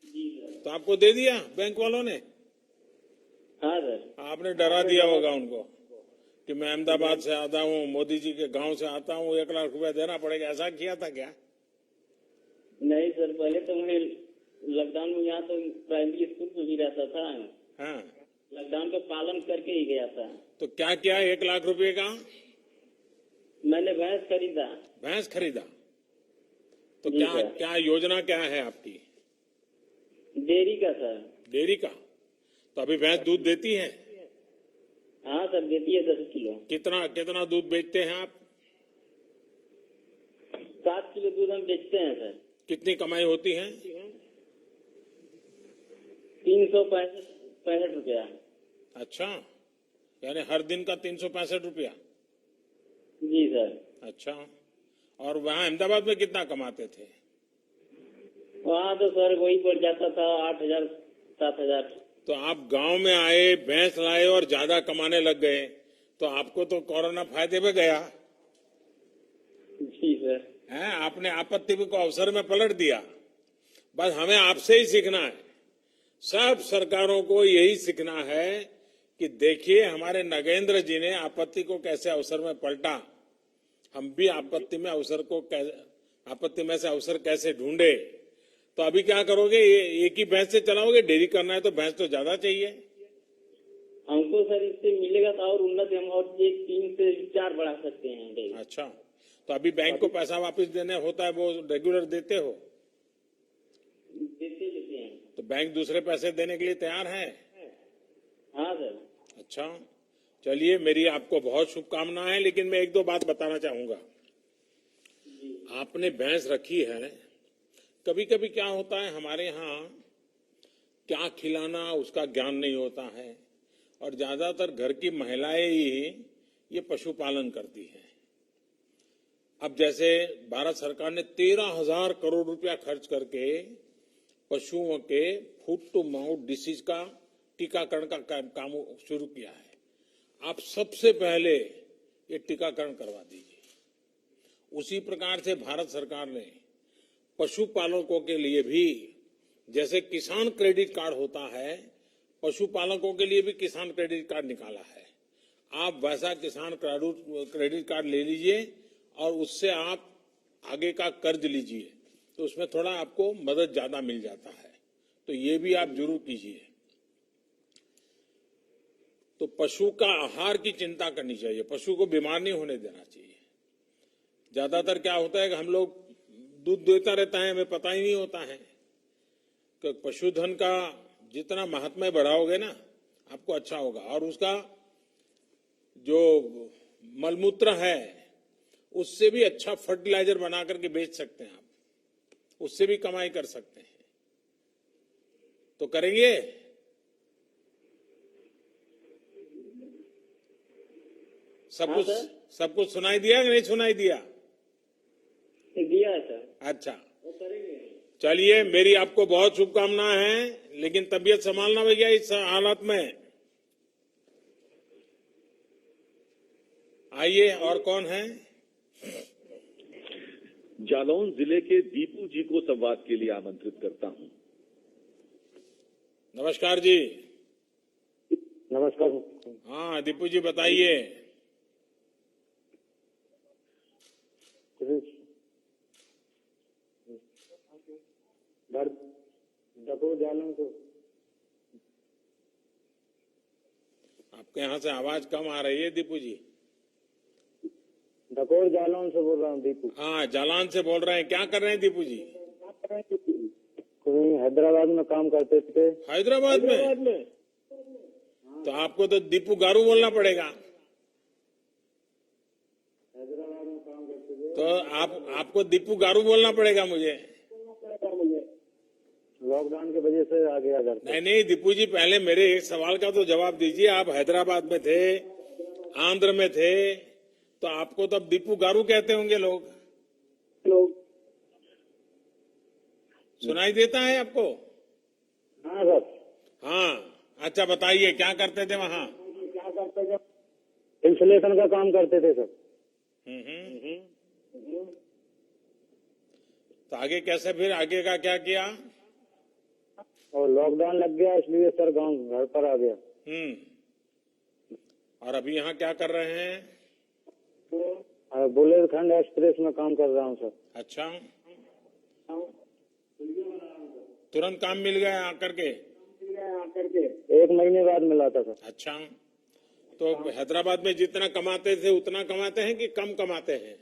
जी सर। तो आपको दे दिया बैंक वालों ने? हाँ सर। आपने डरा दिया होगा उनको कि मैं अहमदाबाद से आता हूँ, मोदी जी के गांव से आता हूँ, 1 लाख रुपया देना पड़ेगा, ऐसा किया था क्या? नहीं सर, पहले तो मैं लॉकडाउन में यहाँ तो प्राइमरी स्कूल में भी रहता था। हाँ, लॉकडाउन का पालन करके ही गया था। तो क्या किया 1 लाख रुपए का? मैंने भैंस खरीदा। भैंस खरीदा? तो जी क्या सर। क्या योजना क्या है आपकी? डेयरी का सर। डेयरी का? तो अभी भैंस दूध देती है? हाँ सर, देती है 10 किलो। कितना दूध बेचते हैं आप? 7 किलो दूध हम बेचते हैं सर। कितनी कमाई होती है? 365 रुपया। अच्छा, यानी हर दिन का 365 रुपया? जी सर। अच्छा, और वहाँ अहमदाबाद में कितना कमाते थे? वहाँ तो सर वही पड़ जाता था 8,000 7,000। तो आप गांव में आए, भैंस लाए और ज्यादा कमाने लग गए, तो आपको तो कोरोना फायदे में गया जी सर। है। आपने आपत्ति को अवसर में पलट दिया। बस हमें आपसे ही सीखना है, सब सरकारों को यही सीखना है कि देखिए हमारे नगेंद्र जी ने आपत्ति को कैसे अवसर में पलटा, हम भी आपत्ति में से अवसर कैसे ढूंढे। तो अभी क्या करोगे? एक ही भैंस से चलाओगे? डेयरी करना है तो भैंस तो ज्यादा चाहिए। हमको सर इससे मिलेगा तो और उन्नति, हम और 3 से 4 बढ़ा सकते हैं डेयरी। अच्छा, तो अभी बैंक को पैसा वापस देने होता है, वो रेगुलर देते हो? देते हैं। तो बैंक दूसरे पैसे देने के लिए तैयार है? हाँ सर। अच्छा, चलिए, मेरी आपको बहुत शुभकामनाएं, लेकिन मैं 1-2 बात बताना चाहूंगा। आपने भैंस रखी है, कभी कभी क्या होता है हमारे यहाँ क्या खिलाना उसका ज्ञान नहीं होता है, और ज्यादातर घर की महिलाएं ही ये पशुपालन करती हैं। अब जैसे भारत सरकार ने 13,000 करोड़ रुपया खर्च करके पशुओं के फूट टू माउथ डिसीज का टीकाकरण का काम शुरू किया है। आप सबसे पहले ये टीकाकरण करवा दीजिए। उसी प्रकार से भारत सरकार ने पशुपालकों के लिए भी, जैसे किसान क्रेडिट कार्ड होता है, पशुपालकों के लिए भी किसान क्रेडिट कार्ड निकाला है। आप वैसा किसान क्रेडिट कार्ड ले लीजिए और उससे आप आगे का कर्ज लीजिए, तो उसमें थोड़ा आपको मदद ज्यादा मिल जाता है। तो ये भी आप जरूर कीजिए। तो पशु का आहार की चिंता करनी चाहिए, पशु को बीमार नहीं होने देना चाहिए। ज्यादातर क्या होता है कि हम लोग दूध देता रहता है, हमें पता ही नहीं होता है कि पशुधन का जितना महात्म्य बढ़ाओगे ना, आपको अच्छा होगा। और उसका जो मलमूत्र है उससे भी अच्छा फर्टिलाइजर बना करके बेच सकते हैं आप, उससे भी कमाई कर सकते हैं। तो करेंगे? सब कुछ सुनाई दिया कि नहीं सुनाई दिया? दिया है सर। अच्छा, चलिए, मेरी आपको बहुत शुभकामनाएं हैं, लेकिन तबीयत संभालना भैया इस हालत में। आइए, और कौन है? जालौन जिले के दीपू जी को संवाद के लिए आमंत्रित करता हूं। नमस्कार जी। नमस्कार। हाँ दीपू जी बताइए। डकोर जालौन से। आपके यहाँ से आवाज कम आ रही है दीपू जी। डकोर जालौन से बोल रहा हूँ दीपू। हाँ जालान से बोल रहे हैं। क्या कर रहे हैं दीपू जी? कोई हैदराबाद में काम करते थे। हैदराबाद में? तो आपको तो दीपू गारू बोलना पड़ेगा। हैदराबाद में काम करते थे। तो आपको दीपू गारू बोलना पड़ेगा मुझे। लॉकडाउन की वजह से आ गया घर पे। नहीं दीपू जी, पहले मेरे एक सवाल का तो जवाब दीजिए। आप हैदराबाद में थे, आंध्र में थे, तो आपको तो अब दीपू गारू कहते होंगे लोग। सुनाई देता है आपको? हाँ सर। हाँ अच्छा बताइए क्या करते थे वहाँ? क्या करते थे? इंसुलेशन का काम करते थे सर। तो आगे कैसे, फिर आगे का क्या किया? और लॉकडाउन लग गया इसलिए सर गांव घर पर आ गया। और अभी यहाँ क्या कर रहे हैं? बुंदेलखंड एक्सप्रेस में काम कर रहा हूँ सर। अच्छा, तुरंत काम मिल गया आकर के? 1 महीने बाद मिला था सर। अच्छा, तो हैदराबाद में जितना कमाते थे उतना कमाते हैं कि कम कमाते हैं?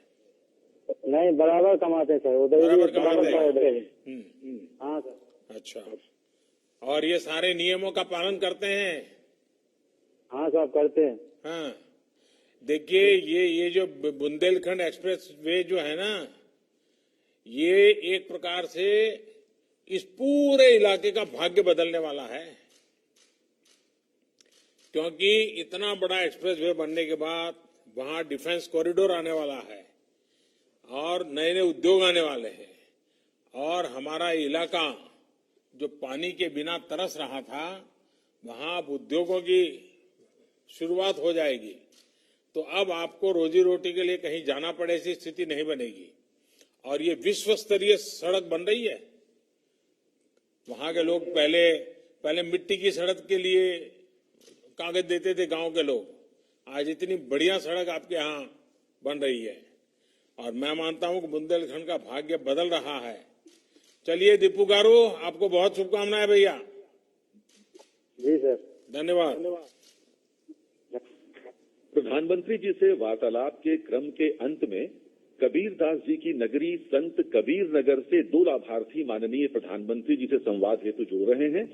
नहीं, बराबर कमाते सर। उधर बराबर कमाते हैं। हाँ सर। अच्छा, और ये सारे नियमों का पालन करते हैं? हाँ साहब करते हैं। हाँ देखिए, ये जो बुंदेलखंड एक्सप्रेस वे जो है ना, ये एक प्रकार से इस पूरे इलाके का भाग्य बदलने वाला है। क्योंकि इतना बड़ा एक्सप्रेस वे बनने के बाद वहां डिफेंस कॉरिडोर आने वाला है और नए नए उद्योग आने वाले हैं, और हमारा इलाका जो पानी के बिना तरस रहा था, वहां अब उद्योगों की शुरुआत हो जाएगी। तो अब आपको रोजी रोटी के लिए कहीं जाना पड़े ऐसी स्थिति नहीं बनेगी। और ये विश्व स्तरीय सड़क बन रही है। वहां के लोग पहले मिट्टी की सड़क के लिए कागज देते थे गांव के लोग, आज इतनी बढ़िया सड़क आपके यहाँ बन रही है। और मैं मानता हूं कि बुंदेलखंड का भाग्य बदल रहा है। चलिए दीपू गारू, आपको बहुत शुभकामनाएं भैया। जी सर, धन्यवाद। प्रधानमंत्री जी से वार्तालाप के क्रम के अंत में कबीरदास जी की नगरी संत कबीर नगर से 2 लाभार्थी माननीय प्रधानमंत्री जी से संवाद हेतु जुड़ रहे हैं।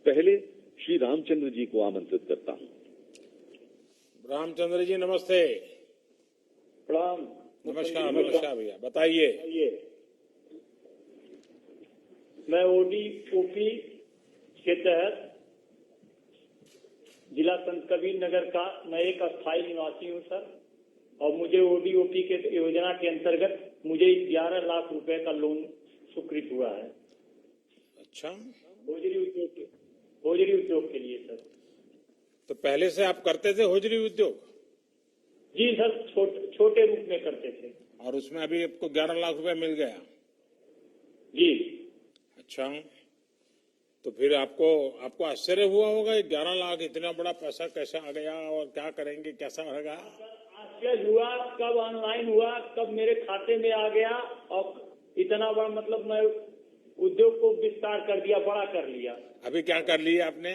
पहले श्री रामचंद्र जी को आमंत्रित करता हूं। रामचंद्र जी नमस्ते। प्रणाम। नमस्कार भैया, बताइए। मैं ओडीओपी के तहत जिला संत कबीर नगर का मैं एक अस्थायी निवासी हूं सर, और मुझे ओडीओपी के योजना के अंतर्गत मुझे 11 लाख रुपए का लोन स्वीकृत हुआ है। अच्छा, होजरी उद्योग के लिए सर। तो पहले से आप करते थे होजरी उद्योग? जी सर, छोटे रूप में करते थे। और उसमें अभी आपको 11 लाख रुपए मिल गया? जी। अच्छा, तो फिर आपको आश्चर्य हुआ होगा, 11 लाख इतना बड़ा पैसा कैसे आ गया और क्या करेंगे, कैसा रहेगा? आश्चर्य हुआ, कब ऑनलाइन हुआ, कब मेरे खाते में आ गया, और इतना बड़ा मतलब मैं उद्योग को विस्तार कर दिया, बड़ा कर लिया। अभी क्या कर लिया आपने?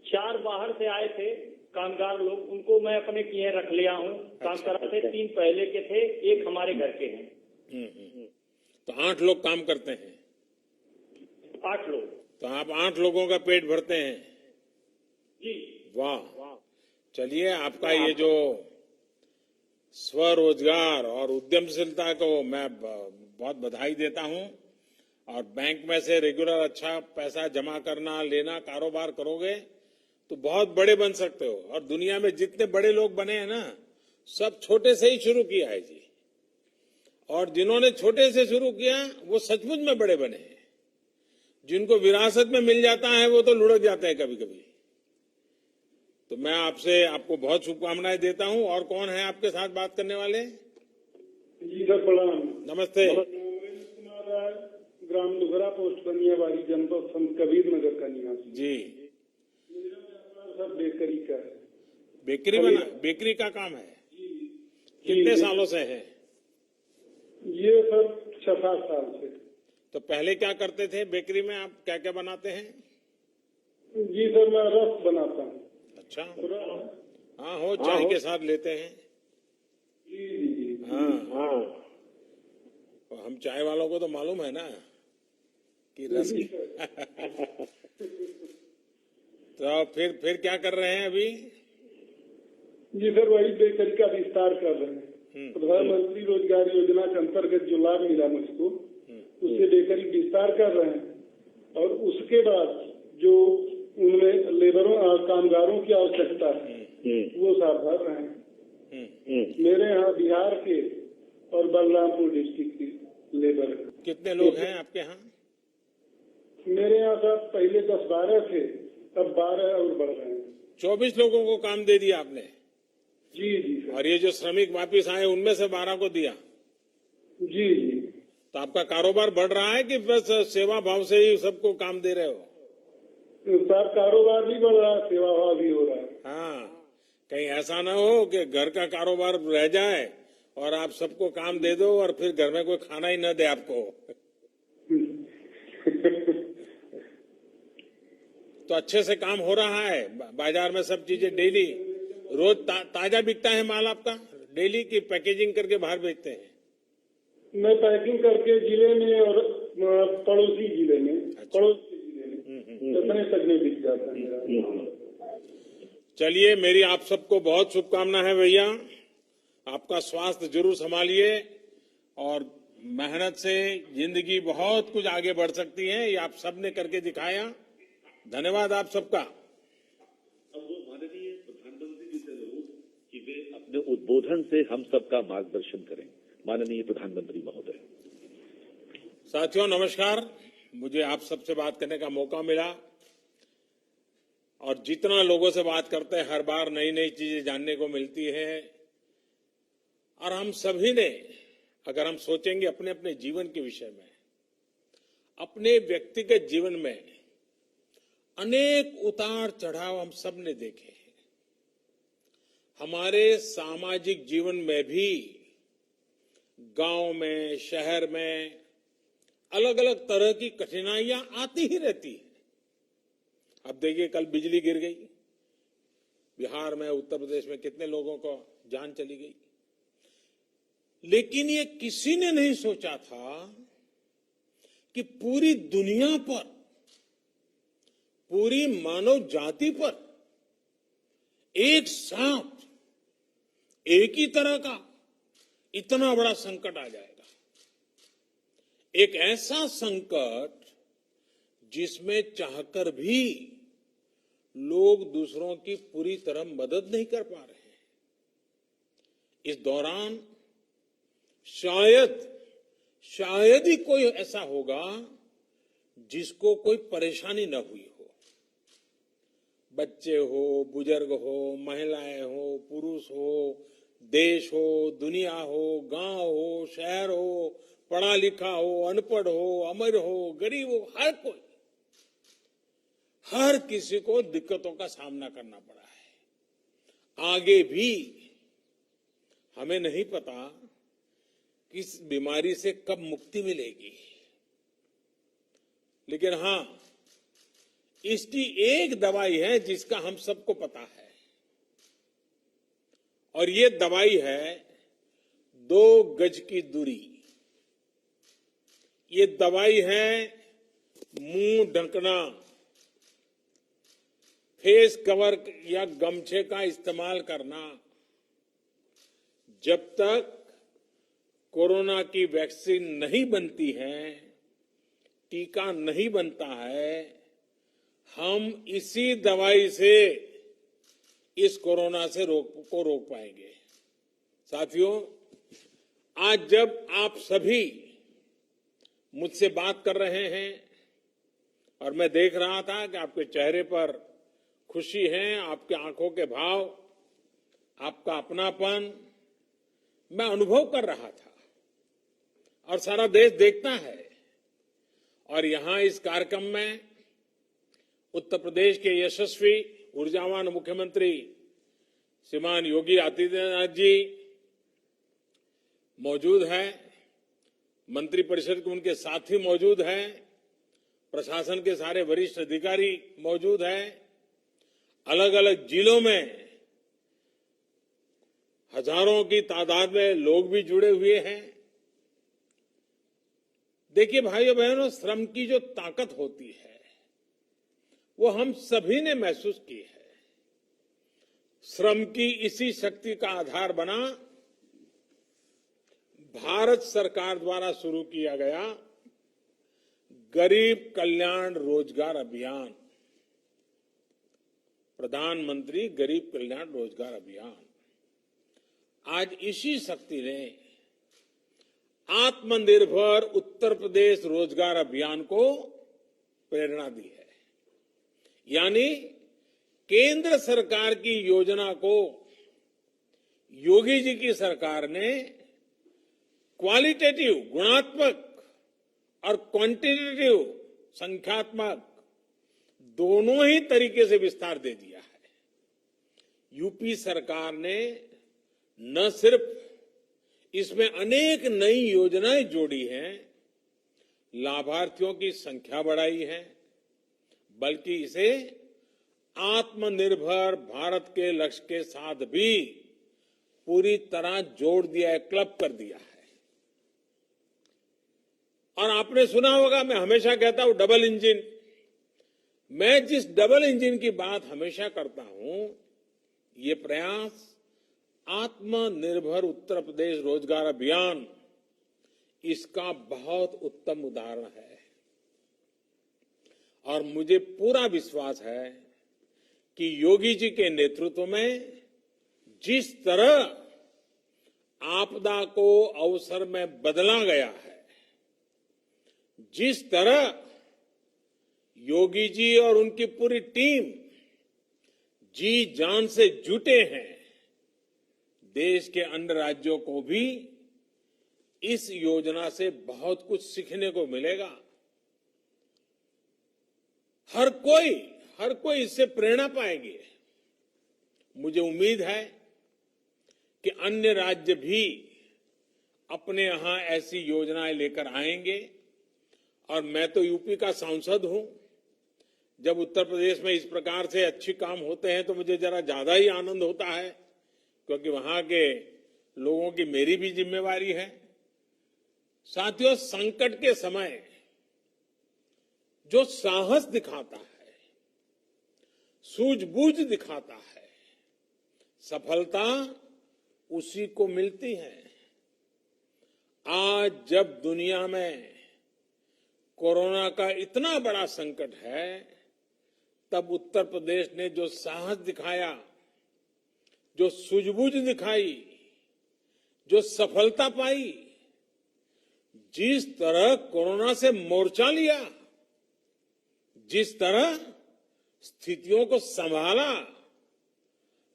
4 बाहर से आए थे कामगार लोग, उनको मैं अपने किए रख लिया हूँ। काम कराते 3 पहले के थे, 1 हमारे घर के हैं। तो 8 लोग काम करते हैं? 8 लोग। तो आप 8 लोगों का पेट भरते हैं? जी। वाह, चलिए, आपका ये जो स्वरोजगार और उद्यमशीलता को मैं बहुत बधाई देता हूं। और बैंक में से रेगुलर अच्छा पैसा जमा करना, लेना, कारोबार करोगे तो बहुत बड़े बन सकते हो। और दुनिया में जितने बड़े लोग बने हैं ना, सब छोटे से ही शुरू किया है जी। और जिन्होंने छोटे से शुरू किया वो सचमुच में बड़े बने हैं। जिनको विरासत में मिल जाता है वो तो लुढ़क जाते हैं कभी कभी। तो मैं आपको बहुत शुभकामनाएं देता हूं। और कौन है आपके साथ बात करने वाले? जी सर, प्रणाम। नमस्ते। कुमार राय, ग्राम दुगरा, पोस्ट बनियाबाड़ी, जनपद संत कबीर नगर का निवासी। जी। मेरा सर बेकरी का है। बेकरी का काम है। कितने सालों से है? ये सर 6-7 साल से। तो पहले क्या करते थे बेकरी में? आप क्या क्या बनाते हैं? जी सर, मैं रस बनाता हूँ। अच्छा, हाँ हो, चाय के साथ लेते हैं। जी जी जी। हाँ, तो हम चाय वालों को तो मालूम है ना कि रस। तो फिर क्या कर रहे हैं अभी? जी सर, वही बेकरी का विस्तार कर रहे हैं। प्रधानमंत्री रोजगार योजना के अंतर्गत जो लाभ मिला मुझको, उससे बेकरी विस्तार कर रहे हैं। और उसके बाद जो उनमें लेबरों और कामगारों की आवश्यकता है वो साफ भर रहे हैं। मेरे यहाँ बिहार के और बलरामपुर डिस्ट्रिक्ट के लेबर। कितने लोग हैं आपके यहाँ? मेरे यहाँ सर पहले 10-12 थे, अब 12 और बढ़ रहे हैं। 24 लोगों को काम दे दिया आपने? जी जी सर। और ये जो श्रमिक वापिस आए उनमें से 12 को दिया? जी जी। तो आपका कारोबार बढ़ रहा है कि बस सेवा भाव से ही सबको काम दे रहे हो? सर कारोबार भी बढ़ रहा है, सेवा भाव भी हो रहा है। हाँ, कहीं ऐसा ना हो कि घर का कारोबार रह जाए और आप सबको काम दे दो और फिर घर में कोई खाना ही न दे आपको। तो अच्छे से काम हो रहा है बाजार में, सब चीजें डेली रोज ताजा बिकता है माल आपका डेली की पैकेजिंग करके बाहर बेचते हैं? मैं पैकिंग करके जिले में और पड़ोसी जिले में, पड़ोसी जिले में इतने तक नहीं बिक जाता है। चलिए, मेरी आप सबको बहुत शुभकामना है भैया। आपका स्वास्थ्य जरूर संभालिए और मेहनत से जिंदगी बहुत कुछ आगे बढ़ सकती है। ये आप सबने करके दिखाया। धन्यवाद आप सबका। अब वो माननीय प्रधानमंत्री जी से अनुरोध कि वे अपने उद्बोधन से हम सबका मार्गदर्शन करें। माननीय प्रधानमंत्री महोदय। साथियों नमस्कार। मुझे आप सबसे बात करने का मौका मिला और जितना लोगों से बात करते हैं हर बार नई नई चीजें जानने को मिलती है। और हम सभी ने, अगर हम सोचेंगे अपने अपने जीवन के विषय में, अपने व्यक्तिगत जीवन में अनेक उतार चढ़ाव हम सब ने देखे हैं। हमारे सामाजिक जीवन में भी गांव में, शहर में अलग अलग तरह की कठिनाइयां आती ही रहती है। अब देखिए, कल बिजली गिर गई बिहार में, उत्तर प्रदेश में कितने लोगों को जान चली गई। लेकिन ये किसी ने नहीं सोचा था कि पूरी दुनिया पर, पूरी मानव जाति पर एक साथ एक ही तरह का इतना बड़ा संकट आ जाएगा। एक ऐसा संकट जिसमें चाहकर भी लोग दूसरों की पूरी तरह मदद नहीं कर पा रहे हैं। इस दौरान शायद ही कोई ऐसा होगा जिसको कोई परेशानी न हुई हो। बच्चे हो, बुजुर्ग हो, महिलाएं हो, पुरुष हो, देश हो, दुनिया हो, गांव हो, शहर हो, पढ़ा लिखा हो, अनपढ़ हो, अमीर हो, गरीब हो, हर किसी को दिक्कतों का सामना करना पड़ा है। आगे भी हमें नहीं पता कि इस बीमारी से कब मुक्ति मिलेगी, लेकिन हां, इसकी एक दवाई है जिसका हम सबको पता है, और ये दवाई है 2 गज की दूरी। ये दवाई है मुंह ढकना, फेस कवर या गमछे का इस्तेमाल करना। जब तक कोरोना की वैक्सीन नहीं बनती है, टीका नहीं बनता है, हम इसी दवाई से इस कोरोना से रोक पाएंगे। साथियों, आज जब आप सभी मुझसे बात कर रहे हैं और मैं देख रहा था कि आपके चेहरे पर खुशी है, आपके आंखों के भाव, आपका अपनापन मैं अनुभव कर रहा था और सारा देश देखता है। और यहां इस कार्यक्रम में उत्तर प्रदेश के यशस्वी ऊर्जावान मुख्यमंत्री श्रीमान योगी आदित्यनाथ जी मौजूद हैं, मंत्रिपरिषद के उनके साथी मौजूद हैं, प्रशासन के सारे वरिष्ठ अधिकारी मौजूद हैं, अलग अलग जिलों में हजारों की तादाद में लोग भी जुड़े हुए हैं। देखिए भाइयों बहनों, श्रम की जो ताकत होती है वो हम सभी ने महसूस की है। श्रम की इसी शक्ति का आधार बना भारत सरकार द्वारा शुरू किया गया गरीब कल्याण रोजगार अभियान, प्रधानमंत्री गरीब कल्याण रोजगार अभियान। आज इसी शक्ति ने आत्मनिर्भर उत्तर प्रदेश रोजगार अभियान को प्रेरणा दी है। यानी केंद्र सरकार की योजना को योगी जी की सरकार ने क्वालिटेटिव गुणात्मक और क्वांटिटेटिव संख्यात्मक दोनों ही तरीके से विस्तार दे दिया है। यूपी सरकार ने न सिर्फ इसमें अनेक नई योजनाएं जोड़ी हैं, लाभार्थियों की संख्या बढ़ाई है, बल्कि इसे आत्मनिर्भर भारत के लक्ष्य के साथ भी पूरी तरह जोड़ दिया है, क्लब कर दिया है। और आपने सुना होगा, मैं हमेशा कहता हूं डबल इंजन। मैं जिस डबल इंजन की बात हमेशा करता हूं, ये प्रयास आत्मनिर्भर उत्तर प्रदेश रोजगार अभियान इसका बहुत उत्तम उदाहरण है। और मुझे पूरा विश्वास है कि योगी जी के नेतृत्व में जिस तरह आपदा को अवसर में बदला गया है, जिस तरह योगी जी और उनकी पूरी टीम जी जान से जुटे हैं, देश के अन्य राज्यों को भी इस योजना से बहुत कुछ सीखने को मिलेगा। हर कोई इससे प्रेरणा पाएंगे। मुझे उम्मीद है कि अन्य राज्य भी अपने यहां ऐसी योजनाएं लेकर आएंगे। और मैं तो यूपी का सांसद हूं। जब उत्तर प्रदेश में इस प्रकार से अच्छे काम होते हैं तो मुझे जरा ज्यादा ही आनंद होता है, क्योंकि वहां के लोगों की मेरी भी जिम्मेवारी है। साथियों, संकट के समय जो साहस दिखाता है, सूझबूझ दिखाता है, सफलता उसी को मिलती है। आज जब दुनिया में कोरोना का इतना बड़ा संकट है, तब उत्तर प्रदेश ने जो साहस दिखाया, जो सूझबूझ दिखाई, जो सफलता पाई, जिस तरह कोरोना से मोर्चा लिया, जिस तरह स्थितियों को संभाला,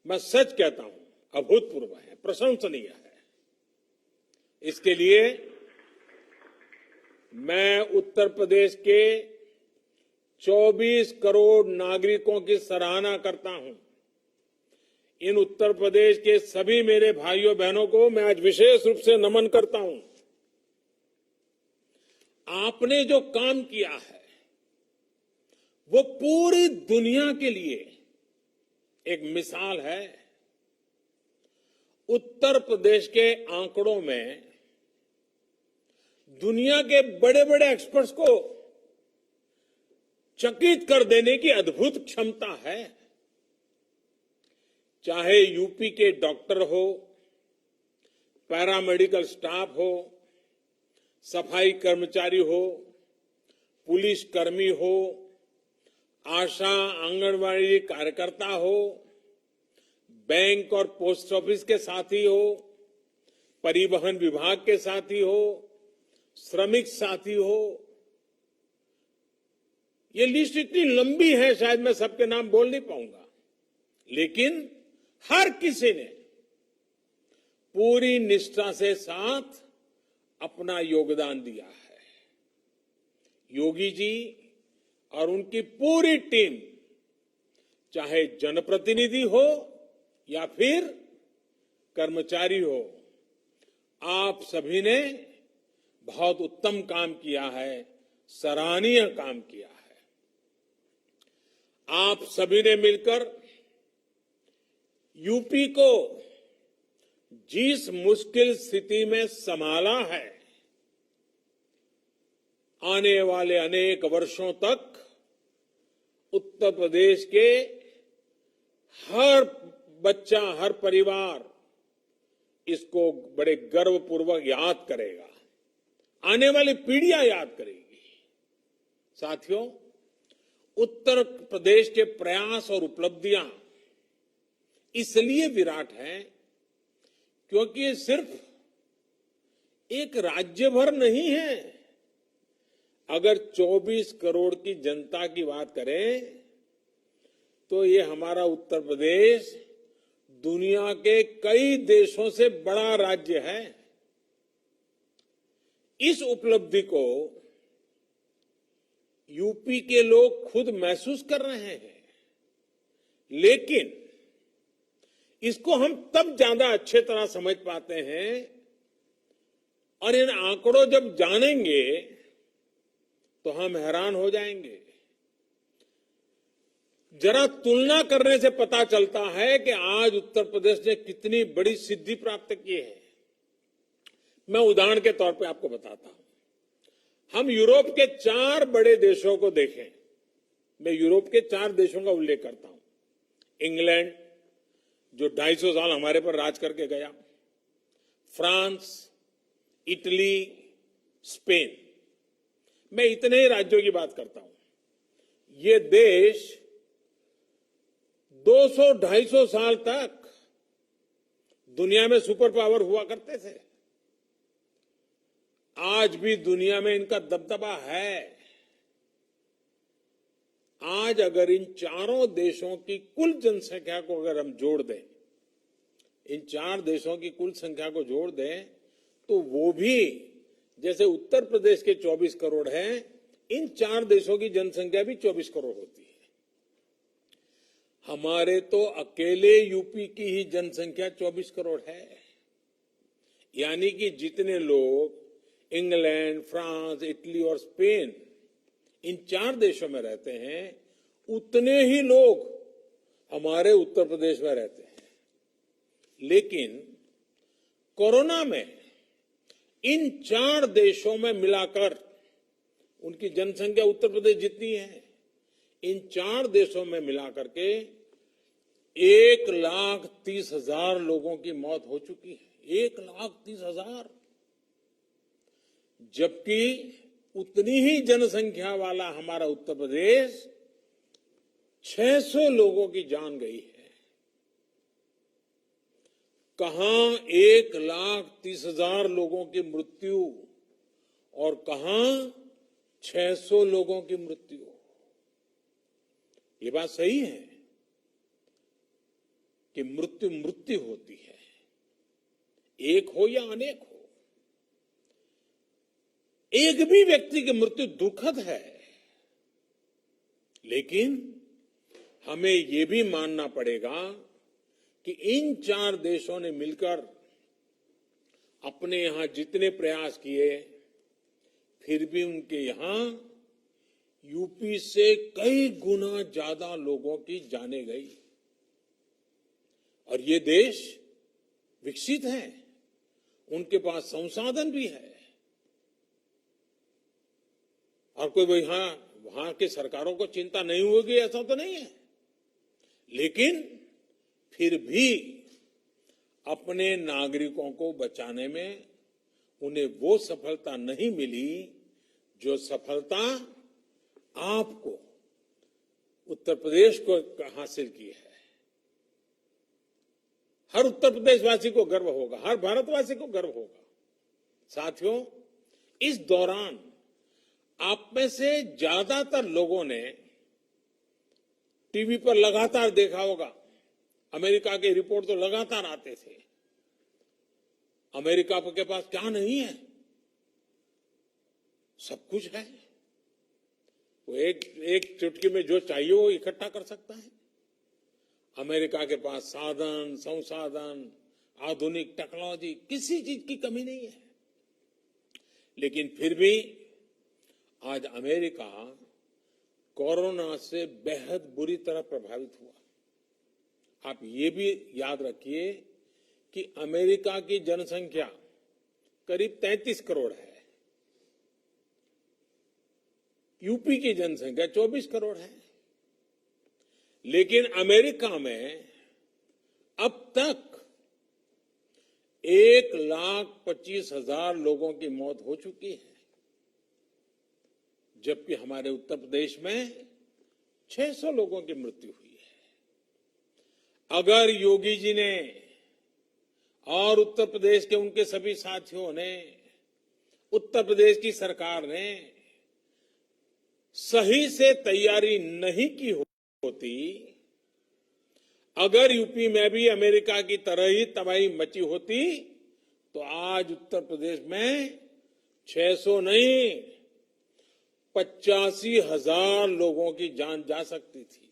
मैं सच कहता हूं अभूतपूर्व है, प्रशंसनीय है। इसके लिए मैं उत्तर प्रदेश के 24 करोड़ नागरिकों की सराहना करता हूं। इन उत्तर प्रदेश के सभी मेरे भाइयों बहनों को मैं आज विशेष रूप से नमन करता हूं। आपने जो काम किया है वो पूरी दुनिया के लिए एक मिसाल है। उत्तर प्रदेश के आंकड़ों में दुनिया के बड़े बड़े एक्सपर्ट्स को चकित कर देने की अद्भुत क्षमता है। चाहे यूपी के डॉक्टर हो, पैरामेडिकल स्टाफ हो, सफाई कर्मचारी हो, पुलिस कर्मी हो, आशा आंगनवाड़ी कार्यकर्ता हो, बैंक और पोस्ट ऑफिस के साथी हो, परिवहन विभाग के साथी हो, श्रमिक साथी हो। ये लिस्ट इतनी लंबी है, शायद मैं सबके नाम बोल नहीं पाऊंगा, लेकिन हर किसी ने पूरी निष्ठा से साथ अपना योगदान दिया है। योगी जी और उनकी पूरी टीम चाहे जनप्रतिनिधि हो या फिर कर्मचारी हो, आप सभी ने बहुत उत्तम काम किया है, सराहनीय काम किया है। आप सभी ने मिलकर यूपी को जिस मुश्किल स्थिति में संभाला है, आने वाले अनेक वर्षों तक उत्तर प्रदेश के हर बच्चा, हर परिवार इसको बड़े गर्वपूर्वक याद करेगा, आने वाली पीढ़ियां याद करेगी। साथियों, उत्तर प्रदेश के प्रयास और उपलब्धियां इसलिए विराट हैं क्योंकि ये सिर्फ एक राज्य भर नहीं है। अगर 24 करोड़ की जनता की बात करें तो ये हमारा उत्तर प्रदेश दुनिया के कई देशों से बड़ा राज्य है। इस उपलब्धि को यूपी के लोग खुद महसूस कर रहे हैं, लेकिन इसको हम तब ज्यादा अच्छे तरह समझ पाते हैं और इन आंकड़ों जब जानेंगे तो हम हैरान हो जाएंगे। जरा तुलना करने से पता चलता है कि आज उत्तर प्रदेश ने कितनी बड़ी सिद्धि प्राप्त की है। मैं उदाहरण के तौर पे आपको बताता हूं। हम यूरोप के 4 बड़े देशों को देखें। मैं यूरोप के 4 देशों का उल्लेख करता हूं। इंग्लैंड, जो 250 साल हमारे पर राज करके गया, फ्रांस, इटली, स्पेन। मैं इतने ही राज्यों की बात करता हूं। ये देश 200-250 साल तक दुनिया में सुपर पावर हुआ करते थे। आज भी दुनिया में इनका दबदबा है। आज अगर इन चारों देशों की कुल जनसंख्या को अगर हम जोड़ दें, इन 4 देशों की कुल संख्या को जोड़ दें, तो वो भी जैसे उत्तर प्रदेश के 24 करोड़ हैं, इन 4 देशों की जनसंख्या भी 24 करोड़ होती है। हमारे तो अकेले यूपी की ही जनसंख्या 24 करोड़ है। यानी कि जितने लोग इंग्लैंड, फ्रांस, इटली और स्पेन, इन 4 देशों में रहते हैं, उतने ही लोग हमारे उत्तर प्रदेश में रहते हैं। लेकिन कोरोना में इन 4 देशों में मिलाकर उनकी जनसंख्या उत्तर प्रदेश जितनी है, इन 4 देशों में मिलाकर के 1,30,000 लोगों की मौत हो चुकी है। 1,30,000। जबकि उतनी ही जनसंख्या वाला हमारा उत्तर प्रदेश 600 लोगों की जान गई है। कहां 1,30,000 लोगों की मृत्यु और कहां 600 लोगों की मृत्यु। ये बात सही है कि मृत्यु मृत्यु होती है, एक हो या अनेक हो। एक भी व्यक्ति की मृत्यु दुखद है, लेकिन हमें ये भी मानना पड़ेगा कि इन 4 देशों ने मिलकर अपने यहां जितने प्रयास किए, फिर भी उनके यहां यूपी से कई गुना ज्यादा लोगों की जाने गई। और ये देश विकसित है, उनके पास संसाधन भी है, और कोई वहां की सरकारों को चिंता नहीं होगी ऐसा तो नहीं है। लेकिन फिर भी अपने नागरिकों को बचाने में उन्हें वो सफलता नहीं मिली जो सफलता आपको उत्तर प्रदेश को हासिल की है। हर उत्तर प्रदेशवासी को गर्व होगा, हर भारतवासी को गर्व होगा। साथियों, इस दौरान आप में से ज्यादातर लोगों ने टीवी पर लगातार देखा होगा, अमेरिका के रिपोर्ट तो लगातार आते थे। अमेरिका के पास क्या नहीं है? सब कुछ है। वो एक चुटकी में जो चाहिए वो इकट्ठा कर सकता है। अमेरिका के पास साधन संसाधन आधुनिक टेक्नोलॉजी किसी चीज की कमी नहीं है, लेकिन फिर भी आज अमेरिका कोरोना से बेहद बुरी तरह प्रभावित हुआ। आप ये भी याद रखिए कि अमेरिका की जनसंख्या करीब 33 करोड़ है, यूपी की जनसंख्या 24 करोड़ है, लेकिन अमेरिका में अब तक 1,25,000 लोगों की मौत हो चुकी है, जबकि हमारे उत्तर प्रदेश में 600 लोगों की मृत्यु हुई है। अगर योगी जी ने और उत्तर प्रदेश के उनके सभी साथियों ने, उत्तर प्रदेश की सरकार ने सही से तैयारी नहीं की होती, अगर यूपी में भी अमेरिका की तरह ही तबाही मची होती, तो आज उत्तर प्रदेश में 600 नहीं 85,000 लोगों की जान जा सकती थी।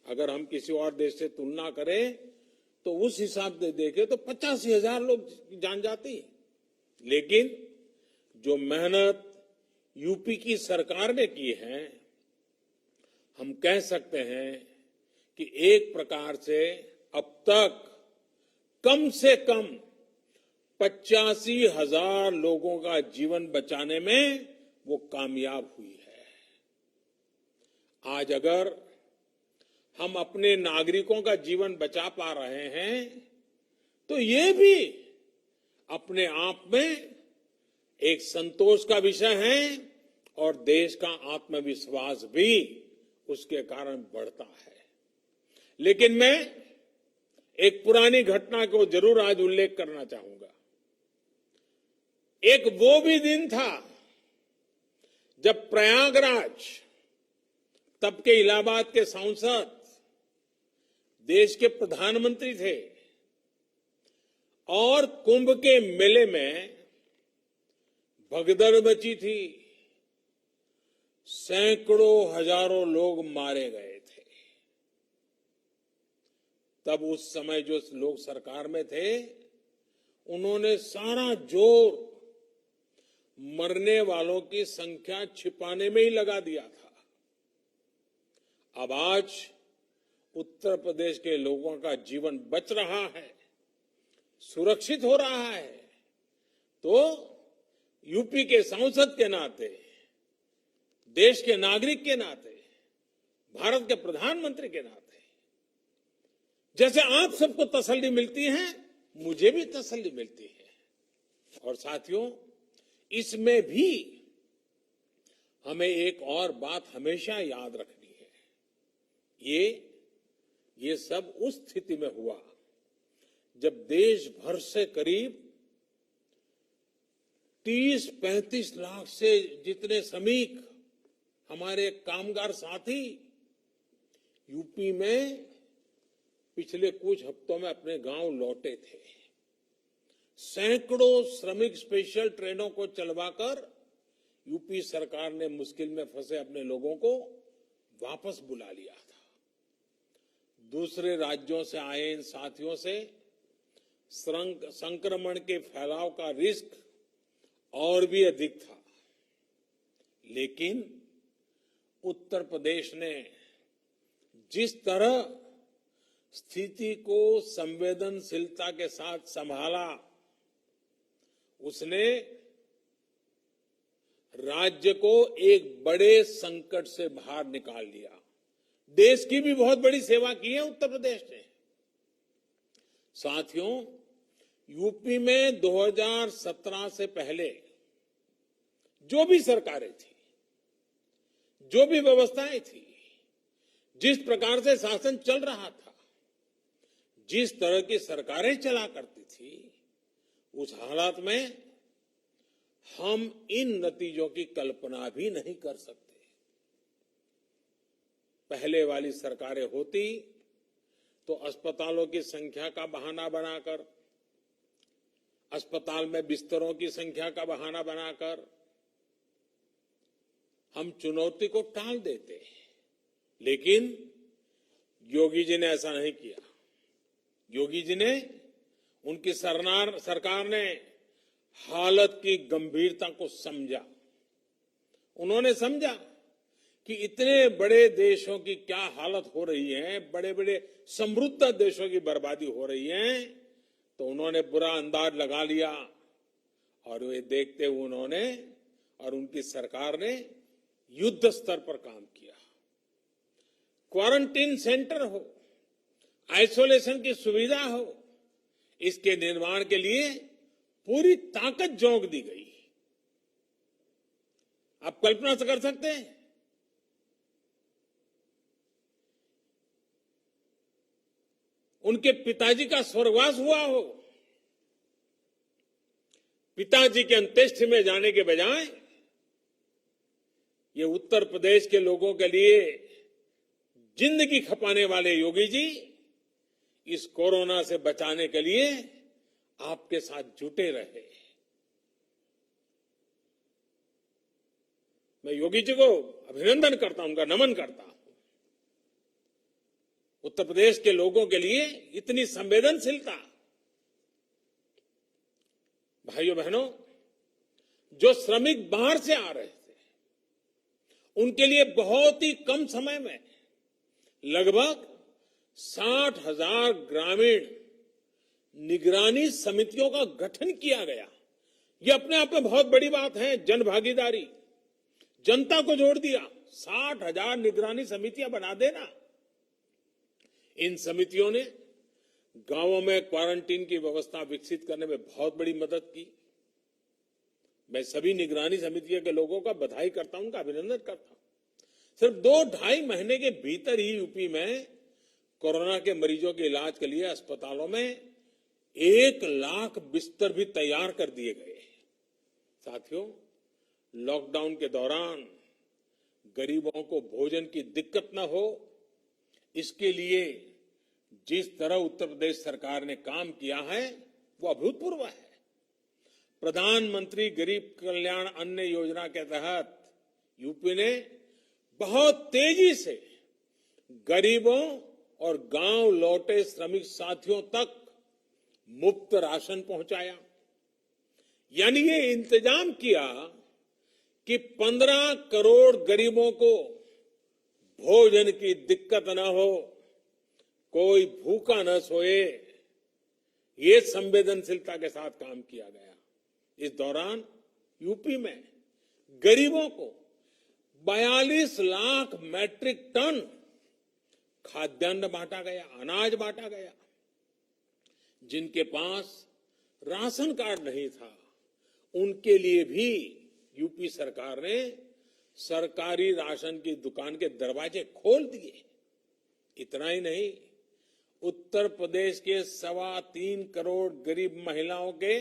अगर हम किसी और देश से तुलना करें तो उस हिसाब से देखें तो 85,000 लोग की जान जाती। लेकिन जो मेहनत यूपी की सरकार ने की है, हम कह सकते हैं कि एक प्रकार से अब तक कम से कम 85,000 लोगों का जीवन बचाने में वो कामयाब हुई है। आज अगर हम अपने नागरिकों का जीवन बचा पा रहे हैं तो ये भी अपने आप में एक संतोष का विषय है और देश का आत्मविश्वास भी उसके कारण बढ़ता है। लेकिन मैं एक पुरानी घटना को जरूर आज उल्लेख करना चाहूंगा। एक वो भी दिन था जब प्रयागराज, तब के इलाहाबाद के सांसद, देश के प्रधानमंत्री थे और कुंभ के मेले में भगदड़ मची थी, सैकड़ों हजारों लोग मारे गए थे। तब उस समय जो लोग सरकार में थे उन्होंने सारा जोर मरने वालों की संख्या छिपाने में ही लगा दिया था। अब आज उत्तर प्रदेश के लोगों का जीवन बच रहा है, सुरक्षित हो रहा है, तो यूपी के सांसद के नाते, देश के नागरिक के नाते, भारत के प्रधानमंत्री के नाते जैसे आप सबको तसल्ली मिलती है, मुझे भी तसल्ली मिलती है। और साथियों, इसमें भी हमें एक और बात हमेशा याद रखनी है। ये सब उस स्थिति में हुआ जब देश भर से करीब 30-35 लाख से जितने श्रमिक हमारे कामगार साथी यूपी में पिछले कुछ हफ्तों में अपने गांव लौटे थे। सैकड़ों श्रमिक स्पेशल ट्रेनों को चलवाकर यूपी सरकार ने मुश्किल में फंसे अपने लोगों को वापस बुला लिया था। दूसरे राज्यों से आए इन साथियों से संक्रमण के फैलाव का रिस्क और भी अधिक था, लेकिन उत्तर प्रदेश ने जिस तरह स्थिति को संवेदनशीलता के साथ संभाला, उसने राज्य को एक बड़े संकट से बाहर निकाल लिया। देश की भी बहुत बड़ी सेवा की है उत्तर प्रदेश ने। साथियों, यूपी में 2017 से पहले जो भी सरकारें थी, जो भी व्यवस्थाएं थी, जिस प्रकार से शासन चल रहा था, जिस तरह की सरकारें चला करती थी, उस हालात में हम इन नतीजों की कल्पना भी नहीं कर सकते। पहले वाली सरकारें होती तो अस्पतालों की संख्या का बहाना बनाकर, अस्पताल में बिस्तरों की संख्या का बहाना बनाकर हम चुनौती को टाल देते। लेकिन योगी जी ने ऐसा नहीं किया। योगी जी ने, उनकी सरकार ने हालत की गंभीरता को समझा। उन्होंने समझा कि इतने बड़े देशों की क्या हालत हो रही है, बड़े बड़े समृद्ध देशों की बर्बादी हो रही है, तो उन्होंने बुरा अंदाज लगा लिया और वे देखते हुए उन्होंने और उनकी सरकार ने युद्ध स्तर पर काम किया। क्वारंटीन सेंटर हो, आइसोलेशन की सुविधा हो, इसके निर्माण के लिए पूरी ताकत झोंक दी गई। आप कल्पना से कर सकते हैं, उनके पिताजी का स्वर्गवास हुआ हो, पिताजी के अंत्येष्टि में जाने के बजाय ये उत्तर प्रदेश के लोगों के लिए जिंदगी खपाने वाले योगी जी इस कोरोना से बचाने के लिए आपके साथ जुटे रहे। मैं योगी जी को अभिनंदन करता हूं, उनका नमन करता हूं। उत्तर प्रदेश के लोगों के लिए इतनी संवेदनशीलता। भाइयों बहनों, जो श्रमिक बाहर से आ रहे थे, उनके लिए बहुत ही कम समय में लगभग 60,000 ग्रामीण निगरानी समितियों का गठन किया गया। यह अपने आप में बहुत बड़ी बात है। जन भागीदारी, जनता को जोड़ दिया। 60,000 निगरानी समितियां बना देना। इन समितियों ने गांवों में क्वारंटीन की व्यवस्था विकसित करने में बहुत बड़ी मदद की। मैं सभी निगरानी समितियों के लोगों का बधाई करता हूं, उनका अभिनंदन करता हूं। सिर्फ 2-2.5 महीने के भीतर ही यूपी में कोरोना के मरीजों के इलाज के लिए अस्पतालों में 1 लाख बिस्तर भी तैयार कर दिए गए। साथियों, लॉकडाउन के दौरान गरीबों को भोजन की दिक्कत न हो, इसके लिए जिस तरह उत्तर प्रदेश सरकार ने काम किया है वो अभूतपूर्व है। प्रधानमंत्री गरीब कल्याण अन्न योजना के तहत यूपी ने बहुत तेजी से गरीबों और गांव लौटे श्रमिक साथियों तक मुफ्त राशन पहुंचाया। यानी ये इंतजाम किया कि 15 करोड़ गरीबों को भोजन की दिक्कत न हो, कोई भूखा न सोए। ये संवेदनशीलता के साथ काम किया गया। इस दौरान यूपी में गरीबों को 42 लाख मैट्रिक टन खाद्यान्न बांटा गया, अनाज बांटा गया। जिनके पास राशन कार्ड नहीं था, उनके लिए भी यूपी सरकार ने सरकारी राशन की दुकान के दरवाजे खोल दिए। इतना ही नहीं, उत्तर प्रदेश के 3.25 करोड़ गरीब महिलाओं के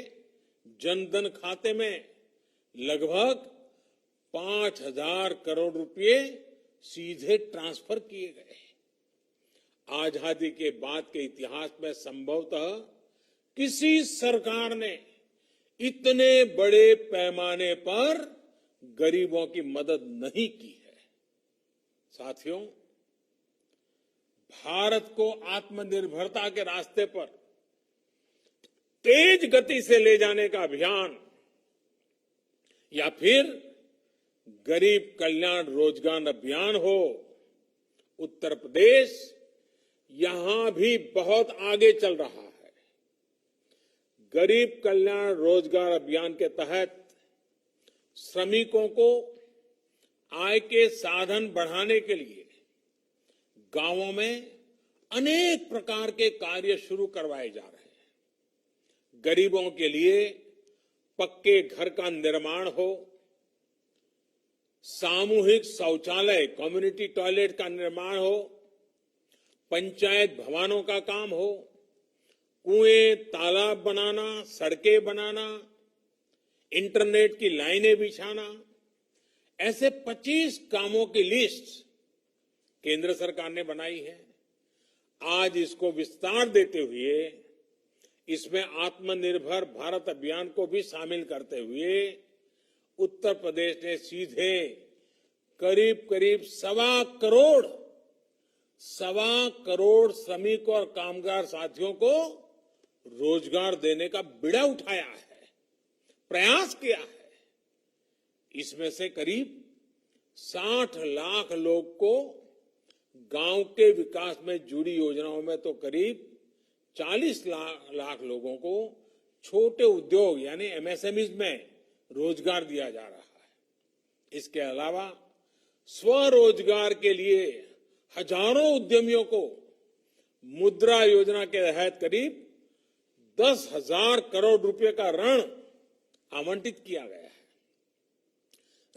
जनधन खाते में लगभग 5,000 करोड़ रुपए सीधे ट्रांसफर किए गए। आजादी के बाद के इतिहास में संभवतः किसी सरकार ने इतने बड़े पैमाने पर गरीबों की मदद नहीं की है। साथियों, भारत को आत्मनिर्भरता के रास्ते पर तेज गति से ले जाने का अभियान या फिर गरीब कल्याण रोजगार अभियान हो, उत्तर प्रदेश यहां भी बहुत आगे चल रहा है। गरीब कल्याण रोजगार अभियान के तहत श्रमिकों को आय के साधन बढ़ाने के लिए गांवों में अनेक प्रकार के कार्य शुरू करवाए जा रहे हैं। गरीबों के लिए पक्के घर का निर्माण हो, सामूहिक शौचालय कम्युनिटी टॉयलेट का निर्माण हो, पंचायत भवनों का काम हो, कुएं तालाब बनाना, सड़कें बनाना, इंटरनेट की लाइनें बिछाना, ऐसे 25 कामों की लिस्ट केंद्र सरकार ने बनाई है। आज इसको विस्तार देते हुए इसमें आत्मनिर्भर भारत अभियान को भी शामिल करते हुए उत्तर प्रदेश ने सीधे करीब 1.25 करोड़ 1.25 करोड़ श्रमिक और कामगार साथियों को रोजगार देने का बीड़ा उठाया है, प्रयास किया है। इसमें से करीब 60 लाख लोग को गांव के विकास में जुड़ी योजनाओं में तो करीब 40 लाख लोगों को छोटे उद्योग यानी एमएसएमईज में रोजगार दिया जा रहा है। इसके अलावा स्वरोजगार के लिए हजारों उद्यमियों को मुद्रा योजना के तहत करीब 10,000 करोड़ रुपए का ऋण आवंटित किया गया है।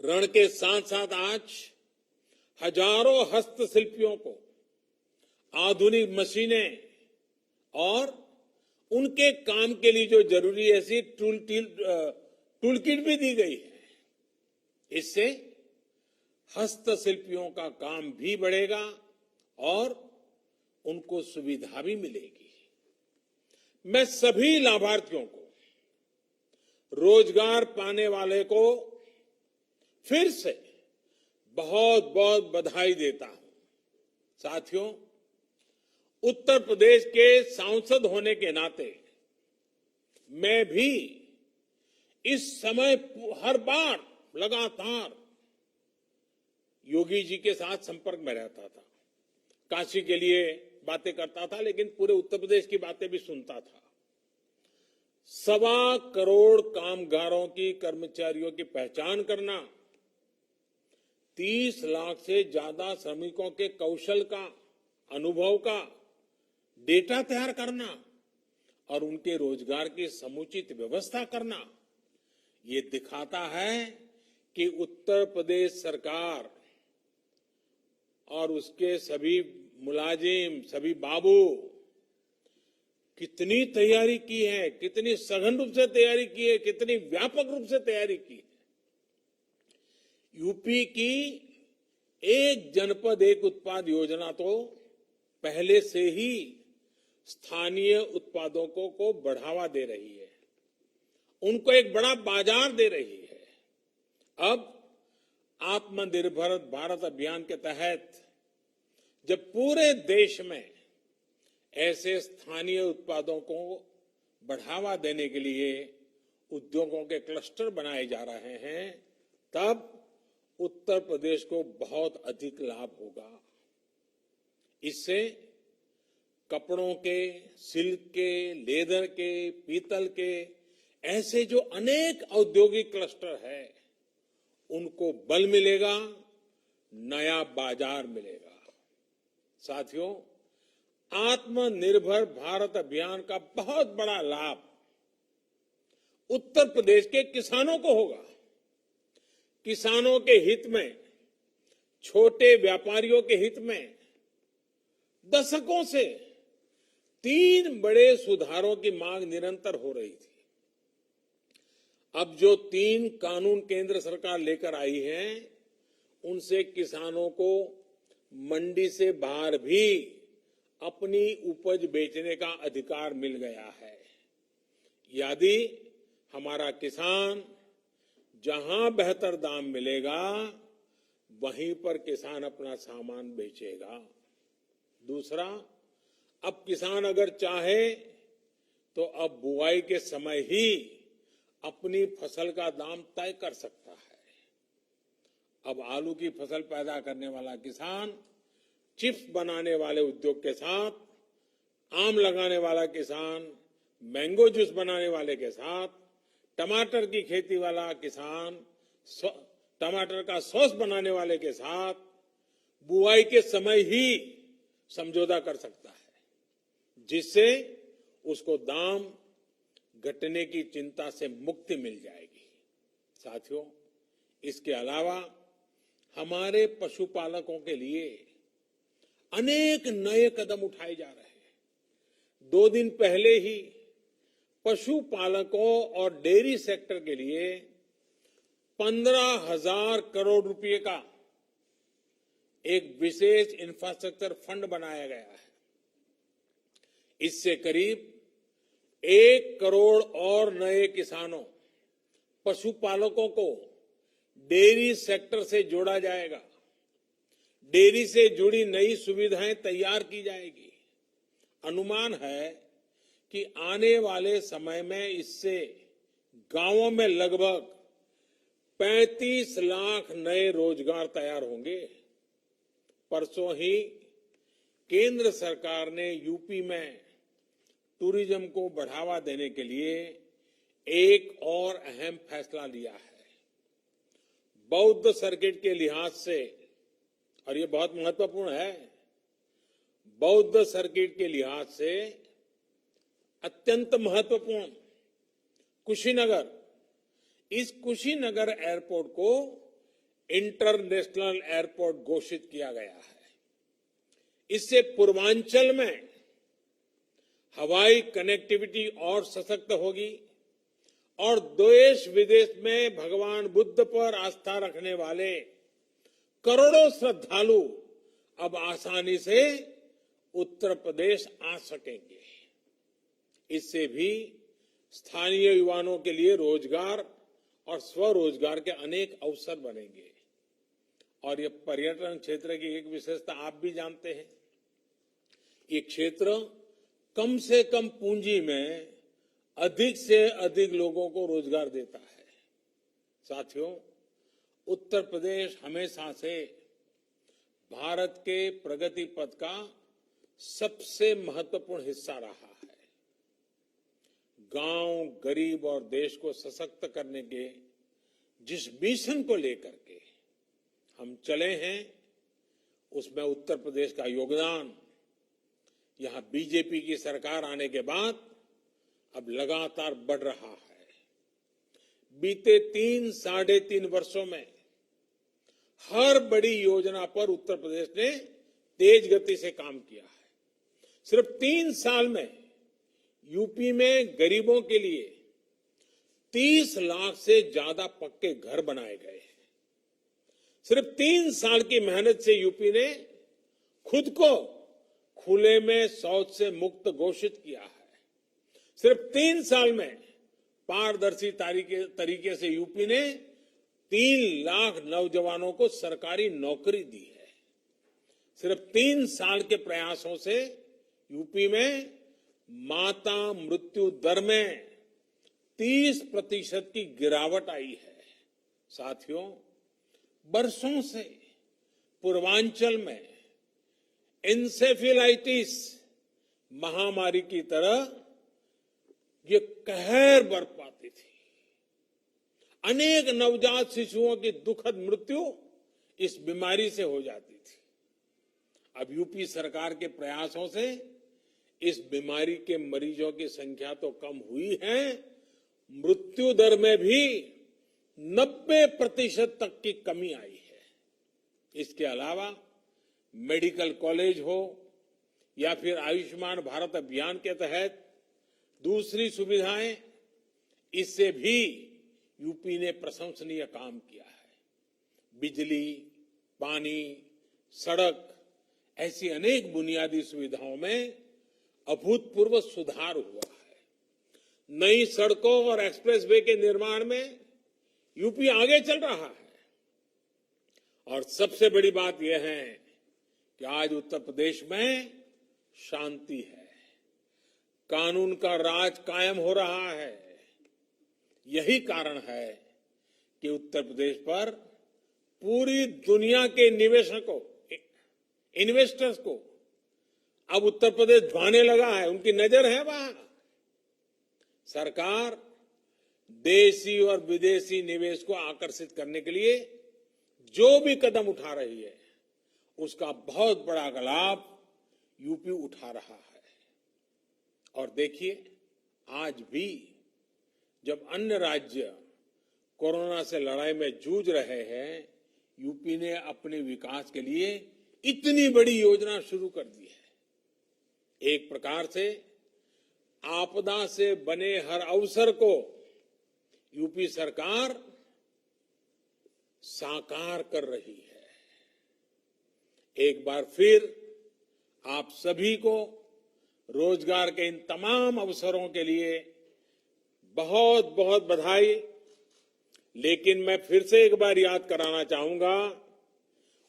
ऋण के साथ साथ आज हजारों हस्तशिल्पियों को आधुनिक मशीनें और उनके काम के लिए जो जरूरी ऐसी टूल किट भी दी गई है। इससे हस्तशिल्पियों का काम भी बढ़ेगा और उनको सुविधा भी मिलेगी। मैं सभी लाभार्थियों को, रोजगार पाने वाले को फिर से बहुत बहुत बधाई देता हूं। साथियों, उत्तर प्रदेश के सांसद होने के नाते मैं भी इस समय हर बार लगातार योगी जी के साथ संपर्क में रहता था। काशी के लिए बातें करता था, लेकिन पूरे उत्तर प्रदेश की बातें भी सुनता था। 1.25 करोड़ कामगारों की, कर्मचारियों की पहचान करना, 30 लाख से ज्यादा श्रमिकों के कौशल का, अनुभव का डेटा तैयार करना और उनके रोजगार की समुचित व्यवस्था करना, ये दिखाता है कि उत्तर प्रदेश सरकार और उसके सभी मुलाजिम, सभी बाबू कितनी तैयारी की है, कितनी सघन रूप से तैयारी की है, कितनी व्यापक रूप से तैयारी की है। यूपी की एक जनपद एक उत्पाद योजना तो पहले से ही स्थानीय उत्पादों को बढ़ावा दे रही है, उनको एक बड़ा बाजार दे रही है। अब आत्मनिर्भर भारत अभियान के तहत जब पूरे देश में ऐसे स्थानीय उत्पादों को बढ़ावा देने के लिए उद्योगों के क्लस्टर बनाए जा रहे हैं, तब उत्तर प्रदेश को बहुत अधिक लाभ होगा। इससे कपड़ों के, सिल्क के, लेदर के, पीतल के ऐसे जो अनेक औद्योगिक क्लस्टर है, उनको बल मिलेगा, नया बाजार मिलेगा। साथियों, आत्मनिर्भर भारत अभियान का बहुत बड़ा लाभ उत्तर प्रदेश के किसानों को होगा। किसानों के हित में, छोटे व्यापारियों के हित में दशकों से 3 बड़े सुधारों की मांग निरंतर हो रही थी। अब जो 3 कानून केंद्र सरकार लेकर आई है, उनसे किसानों को मंडी से बाहर भी अपनी उपज बेचने का अधिकार मिल गया है। यदि हमारा किसान जहां बेहतर दाम मिलेगा, वहीं पर किसान अपना सामान बेचेगा। दूसरा, अब किसान अगर चाहे तो अब बुआई के समय ही अपनी फसल का दाम तय कर सकता है। अब आलू की फसल पैदा करने वाला किसान चिप्स बनाने वाले उद्योग के साथ, आम लगाने वाला किसान मैंगो जूस बनाने वाले के साथ, टमाटर की खेती वाला किसान टमाटर का सॉस बनाने वाले के साथ बुआई के समय ही समझौता कर सकता है, जिससे उसको दाम घटने की चिंता से मुक्ति मिल जाएगी। साथियों, इसके अलावा हमारे पशुपालकों के लिए अनेक नए कदम उठाए जा रहे हैं। 2 दिन पहले ही पशुपालकों और डेयरी सेक्टर के लिए 15,000 करोड़ रुपए का एक विशेष इंफ्रास्ट्रक्चर फंड बनाया गया है। इससे करीब 1 करोड़ और नए किसानों, पशुपालकों को डेयरी सेक्टर से जोड़ा जाएगा। डेयरी से जुड़ी नई सुविधाएं तैयार की जाएगी। अनुमान है कि आने वाले समय में इससे गांवों में लगभग 35 लाख नए रोजगार तैयार होंगे। परसों ही केंद्र सरकार ने यूपी में टूरिज्म को बढ़ावा देने के लिए एक और अहम फैसला लिया है। बौद्ध सर्किट के लिहाज से, और ये बहुत महत्वपूर्ण है, बौद्ध सर्किट के लिहाज से अत्यंत महत्वपूर्ण कुशीनगर, इस कुशीनगर एयरपोर्ट को इंटरनेशनल एयरपोर्ट घोषित किया गया है। इससे पूर्वांचल में हवाई कनेक्टिविटी और सशक्त होगी और देश विदेश में भगवान बुद्ध पर आस्था रखने वाले करोड़ों श्रद्धालु अब आसानी से उत्तर प्रदेश आ सकेंगे। इससे भी स्थानीय युवाओं के लिए रोजगार और स्वरोजगार के अनेक अवसर बनेंगे। और ये पर्यटन क्षेत्र की एक विशेषता आप भी जानते हैं, ये क्षेत्र कम से कम पूंजी में अधिक से अधिक लोगों को रोजगार देता है। साथियों, उत्तर प्रदेश हमेशा से भारत के प्रगति पथ का सबसे महत्वपूर्ण हिस्सा रहा है। गांव, गरीब और देश को सशक्त करने के जिस मिशन को लेकर के हम चले हैं, उसमें उत्तर प्रदेश का योगदान यहां बीजेपी की सरकार आने के बाद अब लगातार बढ़ रहा है। बीते 3-3.5 वर्षों में हर बड़ी योजना पर उत्तर प्रदेश ने तेज गति से काम किया है। सिर्फ 3 साल में यूपी में गरीबों के लिए 30 लाख से ज्यादा पक्के घर बनाए गए हैं। सिर्फ 3 साल की मेहनत से यूपी ने खुद को खुले में शौच से मुक्त घोषित किया है। सिर्फ 3 साल में पारदर्शी तरीके से यूपी ने 3 लाख नौजवानों को सरकारी नौकरी दी है। सिर्फ 3 साल के प्रयासों से यूपी में माता मृत्यु दर में 30% की गिरावट आई है। साथियों, बरसों से पूर्वांचल में एन्सेफेलाइटिस महामारी की तरह ये कहर बरपाती थी। अनेक नवजात शिशुओं की दुखद मृत्यु इस बीमारी से हो जाती थी। अब यूपी सरकार के प्रयासों से इस बीमारी के मरीजों की संख्या तो कम हुई है, मृत्यु दर में भी 90% तक की कमी आई है। इसके अलावा मेडिकल कॉलेज हो या फिर आयुष्मान भारत अभियान के तहत दूसरी सुविधाएं, इससे भी यूपी ने प्रशंसनीय काम किया है। बिजली, पानी, सड़क, ऐसी अनेक बुनियादी सुविधाओं में अभूतपूर्व सुधार हुआ है। नई सड़कों और एक्सप्रेसवे के निर्माण में यूपी आगे चल रहा है। और सबसे बड़ी बात यह है कि आज उत्तर प्रदेश में शांति है, कानून का राज कायम हो रहा है। यही कारण है कि उत्तर प्रदेश पर पूरी दुनिया के निवेशकों, इन्वेस्टर्स को अब उत्तर प्रदेश भाने लगा है, उनकी नजर है वहां। सरकार देशी और विदेशी निवेश को आकर्षित करने के लिए जो भी कदम उठा रही है, उसका बहुत बड़ा लाभ यूपी उठा रहा है। और देखिए, आज भी जब अन्य राज्य कोरोना से लड़ाई में जूझ रहे हैं, यूपी ने अपने विकास के लिए इतनी बड़ी योजना शुरू कर दी है। एक प्रकार से आपदा से बने हर अवसर को यूपी सरकार साकार कर रही है। एक बार फिर आप सभी को रोजगार के इन तमाम अवसरों के लिए बहुत बहुत बधाई। लेकिन मैं फिर से एक बार याद कराना चाहूंगा,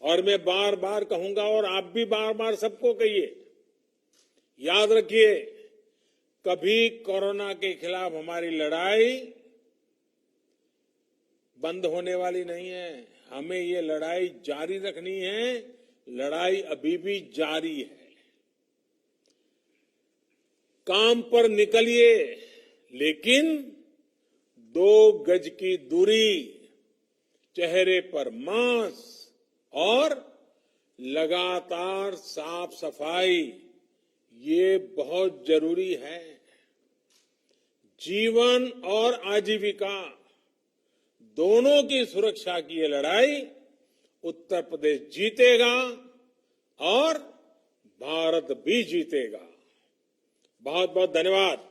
और मैं बार बार कहूंगा और आप भी बार बार सबको कहिए, याद रखिए, कभी कोरोना के खिलाफ हमारी लड़ाई बंद होने वाली नहीं है। हमें ये लड़ाई जारी रखनी है। लड़ाई अभी भी जारी है। काम पर निकलिए, लेकिन 2 गज की दूरी, चेहरे पर मास्क और लगातार साफ सफाई, ये बहुत जरूरी है। जीवन और आजीविका दोनों की सुरक्षा की ये लड़ाई उत्तर प्रदेश जीतेगा और भारत भी जीतेगा। बहुत बहुत धन्यवाद।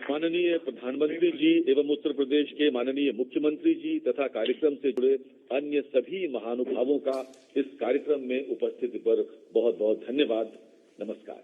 माननीय प्रधानमंत्री जी एवं उत्तर प्रदेश के माननीय मुख्यमंत्री जी तथा कार्यक्रम से जुड़े अन्य सभी महानुभावों का इस कार्यक्रम में उपस्थिति पर बहुत बहुत धन्यवाद। नमस्कार।